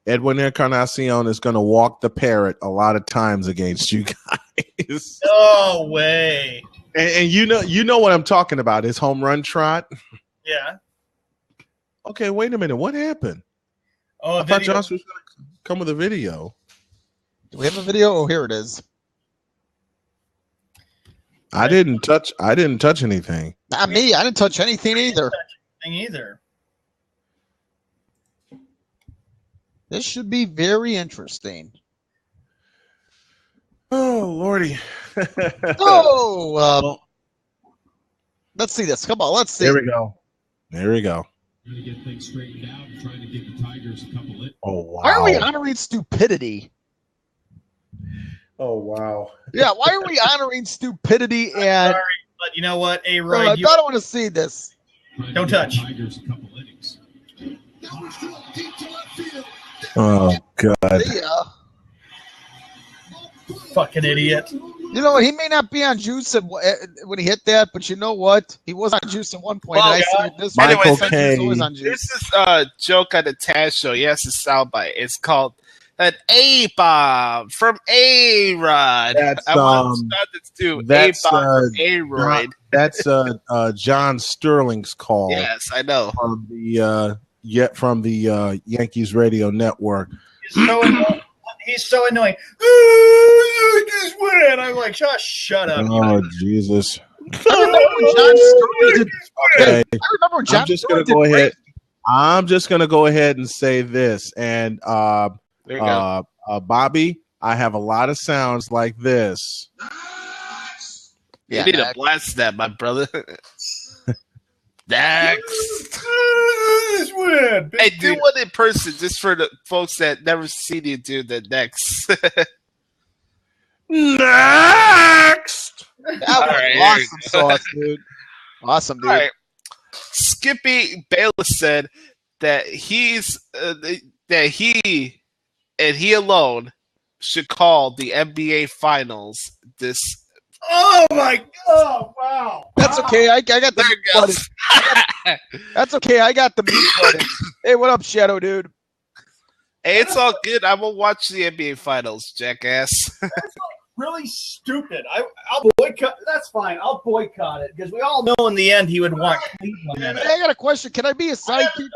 Edwin Encarnacion is going to walk the parrot a lot of times against you guys. No way. And you know what I'm talking about, his home run trot. Yeah. Okay, wait a minute. What happened? Oh, I thought Josh was going to come with a video. Do we have a video? Oh, here it is. I didn't touch anything. Not me. I didn't touch anything either. This should be very interesting. Oh, Lordy. Let's see this. Come on, let's see. There we go. Trying to get things straightened out and trying to give the Tigers a couple of. Oh, wow. Why are we honoring stupidity? Oh, wow. Yeah, why are we honoring stupidity? And sorry, but you know what, A-Roy? I don't want to see this. Don't touch. Tigers a couple innings. Oh, God. Yeah. Fucking idiot. You know what? He may not be on juice when he hit that, but you know what? He was on juice at one point. Well, and I said this Michael one, K. always on juice. This is a joke on the Taz show. Yes, it's a soundbite. It's called an A-bomb from A-Rod. That's A-Rod. That's John Sterling's call. Yes, I know. From the Yankees radio network. He's so annoying. Oh, just win. I'm like, shut up. Oh, Jesus. I remember when John Sterling did. Okay. I remember when John Sterling did. I'm just gonna go ahead and say this, and Bobby, I have a lot of sounds like this. You need to blast that, my brother. Next. Hey, do one in person just for the folks that never seen you do the next. Next. Awesome sauce, dude. Awesome, dude. All right. Skippy Bayless said that he and he alone should call the NBA Finals this. Oh my God! Oh, wow! That's okay. I got the mute button. That's okay. I got the mute button. Hey, what up, Shadow Dude? Hey, it's all good. I will watch the NBA Finals, jackass. That's like really stupid. I'll boycott. That's fine. I'll boycott it because we all know in the end he would want Cleveland. Hey, I got a question. Can I be a sidekick?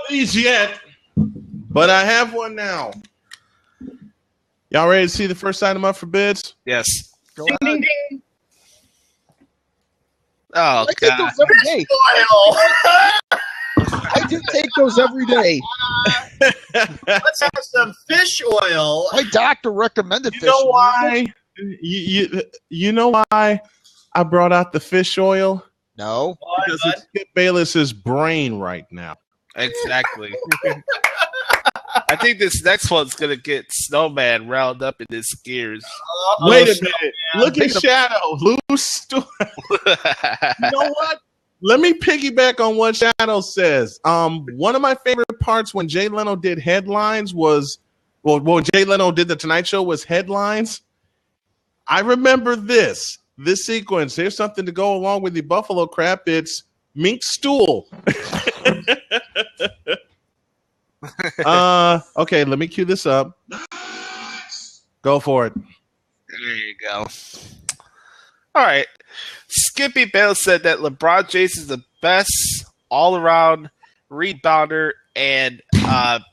Please yet, but I have one now. Y'all ready to see the first item up for bids? Yes. Go Ding, ahead. ding, ding. Oh, I take God. those every day. I do take those every day. Let's have some fish oil. My doctor recommended You fish know oil. why? You know why I brought out the fish oil? No. Because it's Skip Bayless's brain right now. Exactly. I think this next one's going to get Snowman round up in his gears. Wait a minute. Look at Shadow. Loose. You know what? Let me piggyback on what Shadow says. One of my favorite parts when Jay Leno did headlines was, when Jay Leno did the Tonight Show was headlines. I remember this sequence. Here's something to go along with the buffalo crap. It's mink stool. Okay, let me cue this up. Go for it. There you go. All right. Skippy Bayless said that LeBron James is the best all-around rebounder and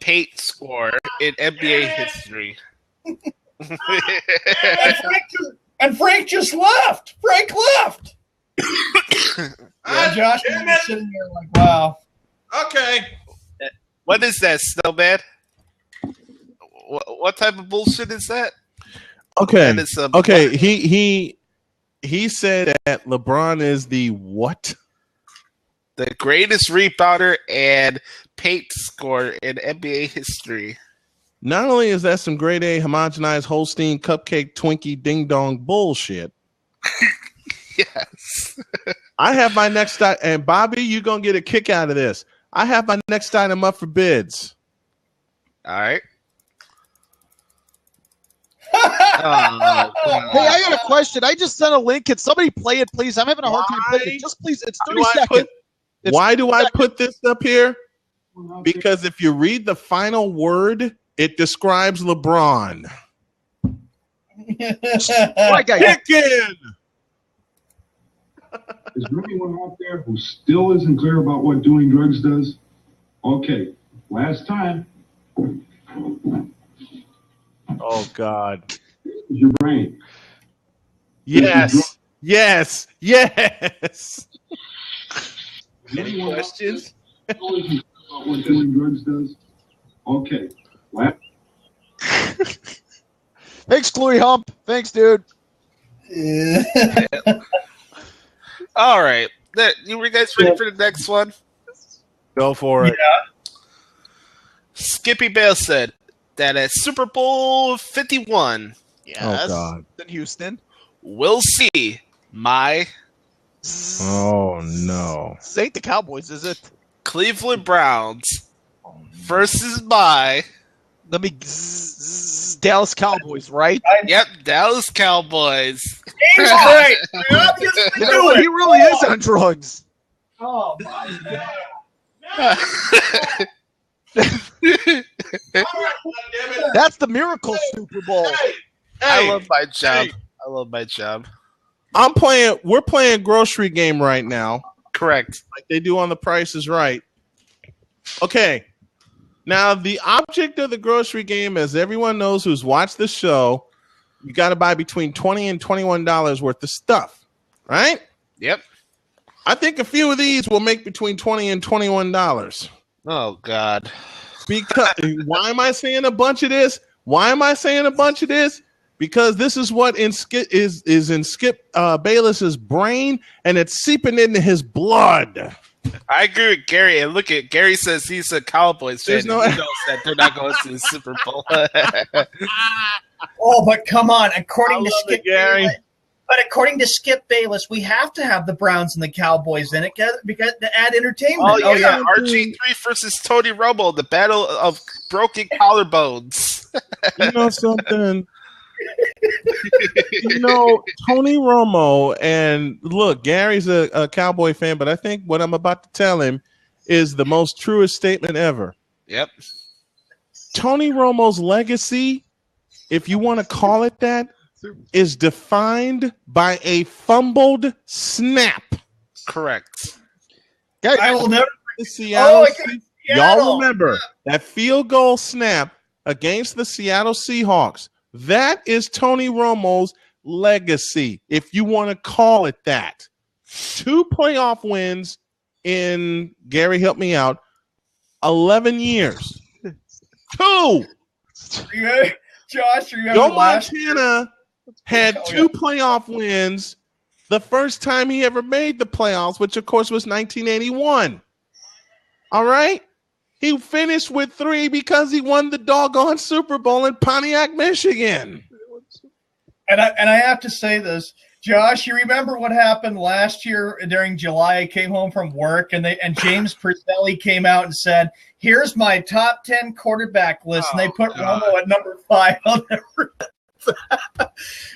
paint scorer in NBA history. And Frank just left. Frank left. Yeah, Josh is sitting there like, wow. Okay. What is that, Snowman? What type of bullshit is that? Okay. That is some- Okay. He said that LeBron is the what? The greatest rebounder and paint scorer in NBA history. Not only is that some grade A homogenized Holstein cupcake Twinkie ding dong bullshit. Yes. I have my next item, and Bobby, you're gonna get a kick out of this. I have my next item up for bids. All right. Hey, I got a question. I just sent a link. Can somebody play it, please? I'm having a hard time playing it. Just please. It's 30 seconds. Why do I put this up here? Because if you read the final word, it describes LeBron. Right, guys. Kicking. Is there anyone out there who still isn't clear about what doing drugs does? Okay, last time. Oh, God. Your brain. Yes. Yes. Yes. Any questions? Still isn't clear about what doing drugs does? Okay. Thanks, Chloe Hump. Thanks, dude. All right. You were guys ready for the next one? Go for it. Yeah. Skippy Bayless said that at Super Bowl 51, Yes. Oh, God. In Houston. we'll see my Oh, no. This ain't the Cowboys, is it? Cleveland Browns versus my Dallas Cowboys, right? Yep, Dallas Cowboys. He's great. Obviously You know what? He really is on drugs. Oh, my God. That's the miracle Super Bowl. I love my job. I love my job. We're playing grocery game right now. Correct. Like they do on The Price is Right. Okay. Now, the object of the grocery game, as everyone knows who's watched the show, you got to buy between $20 and $21 worth of stuff, right? Yep. I think a few of these will make between $20 and $21. Oh, God. Because why am I saying a bunch of this? Because this is what is in Skip Bayless's brain, and it's seeping into his blood. I agree with Gary. And look at Gary says he's a Cowboys fan. He knows that they're not going to the Super Bowl. Oh, but come on! According to Skip Gary. Bayless, according to Skip Bayless, we have to have the Browns and the Cowboys in it because to add entertainment. Oh yeah, RG3 versus Tony Romo, the battle of broken collarbones. You know something? Tony Romo, and look, Gary's a Cowboy fan, but I think what I'm about to tell him is the most truest statement ever. Yep. Tony Romo's legacy, if you want to call it that, is defined by a fumbled snap. Correct. I will never. The Seattle. Y'all remember that field goal snap against the Seattle Seahawks? That is Tony Romo's legacy, if you want to call it that. 2 playoff wins in, Gary, help me out, 11 years. 2. Josh, remember Joe Montana had 2 playoff wins the first time he ever made the playoffs, which, of course, was 1981. All right? He finished with 3 because he won the doggone Super Bowl in Pontiac, Michigan. And I have to say this, Josh, you remember what happened last year during July? I came home from work and James Purcelli came out and said, "Here's my top 10 quarterback list," and they put Romo at number 5 on their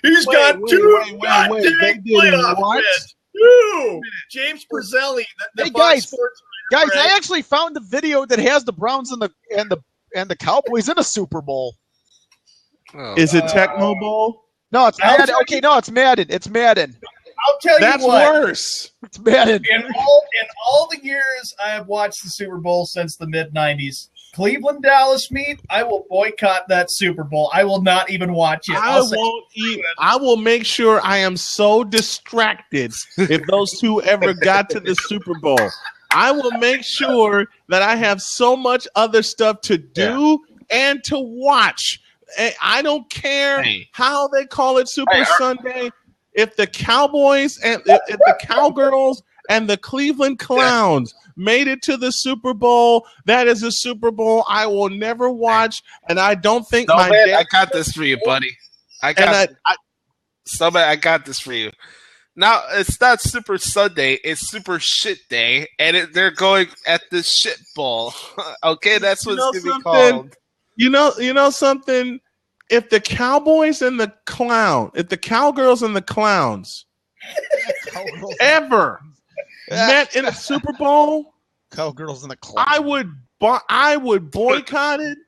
He's got 2 playoff wins. 2. James Purcelli, the Fox Sports. Guys, I actually found the video that has the Browns and the Cowboys in a Super Bowl. Is it Tecmo Bowl? No, it's Madden. Okay, no, it's Madden. It's Madden. I'll tell you That's what. worse. It's Madden. In all the years I have watched the Super Bowl since the mid-'90s, Cleveland-Dallas meet, I will boycott that Super Bowl. I will not even watch it. I will make sure I am so distracted if those two ever got to the Super Bowl. I will make sure that I have so much other stuff to do and to watch. I don't care how they call it Super Sunday. If the Cowboys and if the Cowgirls and the Cleveland Clowns made it to the Super Bowl, that is a Super Bowl I will never watch. And I don't think I got this for you, buddy. I got this for you. Now, it's not Super Sunday, it's Super Shit Day, and they're going at the Shit Bowl. Okay, that's what it's going to be called. You know something? If the Cowboys and the Cowgirls and the Clowns ever met in a Super Bowl, Cowgirls and the Clowns, I would boycott it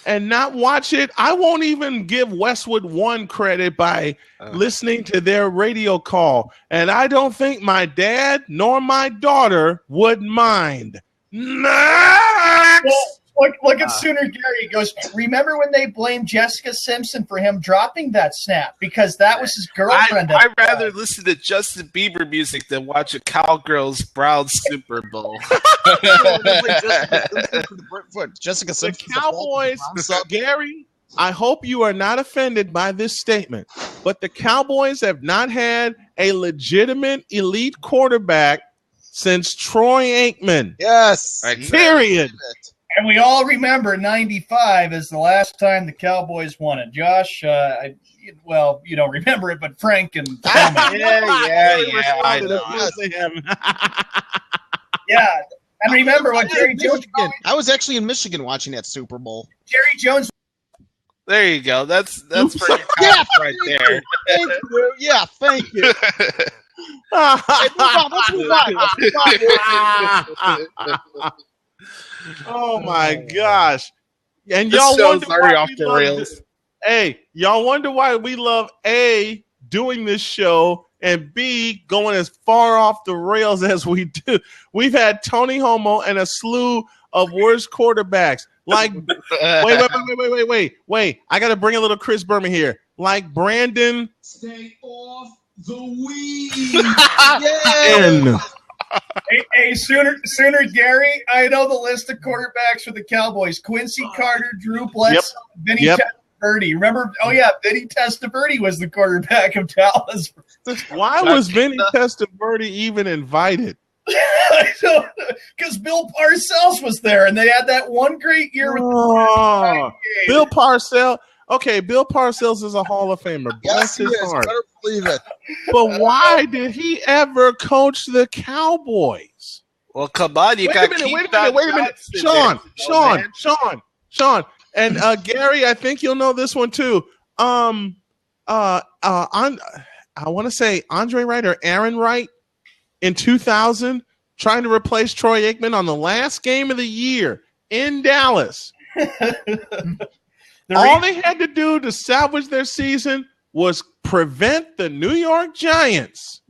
and not watch it. I won't even give Westwood One credit by listening to their radio call. And I don't think my dad nor my daughter would mind. Next! Look at Sooner Gary. He goes, remember when they blamed Jessica Simpson for him dropping that snap? Because that was his girlfriend. I'd rather listen to Justin Bieber music than watch a Cowgirls Browns Super Bowl. Jessica Simpson. The Cowboys, Gary, I hope you are not offended by this statement, but the Cowboys have not had a legitimate elite quarterback since Troy Aikman. Yes. Period. And we all remember 95 is the last time the Cowboys won it. Josh, you don't remember it, but Frank and Tommy. I know. Yeah. And remember what Jerry Jones. I was actually in Michigan watching that Super Bowl. Jerry Jones. There you go. That's pretty right there. Thank you. Yeah, thank you. Let's move on. Oh my gosh! And this y'all show's wonder already why off the rails. Y'all wonder why we love A, doing this show, and B, going as far off the rails as we do. We've had Tony Homo and a slew of worst quarterbacks. Like, wait! I got to bring a little Chris Berman here. Like Brandon. Stay off the weed. Hey, Sooner Gary, I know the list of quarterbacks for the Cowboys. Quincy Carter, Drew Bledsoe, Vinny Testaverde. Remember? Oh, yeah, Vinny Testaverde was the quarterback of Dallas. Why was Vinny Testaverde even invited? Because Bill Parcells was there, and they had that one great year with Bill Parcells. Okay, Bill Parcells is a Hall of Famer. Bless his heart. Better believe it. But why did he ever coach the Cowboys? Well, come on, you got to keep wait a minute. Sean. And Gary, I think you'll know this one too. I want to say Andre Wright or Aaron Wright in 2000 trying to replace Troy Aikman on the last game of the year in Dallas. All they had to do to salvage their season was prevent the New York Giants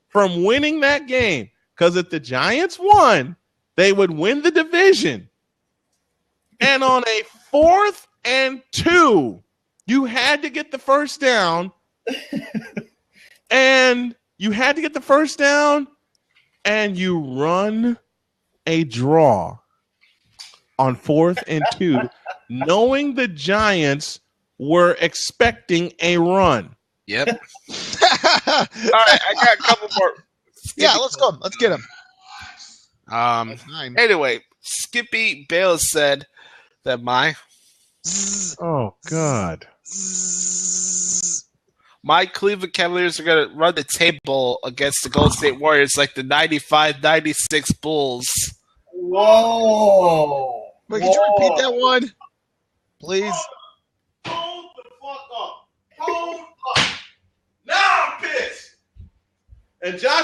from winning that game. Because if the Giants won, they would win the division. And on a 4th and 2, you had to get the first down. And you run a draw on 4th and 2, knowing the Giants were expecting a run. Yep. All right, I got a couple more. Yeah, let's go. Let's get him. Anyway, Skippy Bayless said that oh God, my Cleveland Cavaliers are going to run the table against the Golden State Warriors like the 95-96 Bulls. Whoa. Wait, could you repeat that one? Please. Hold the fuck up. Hold up. Now I'm pissed. And Josh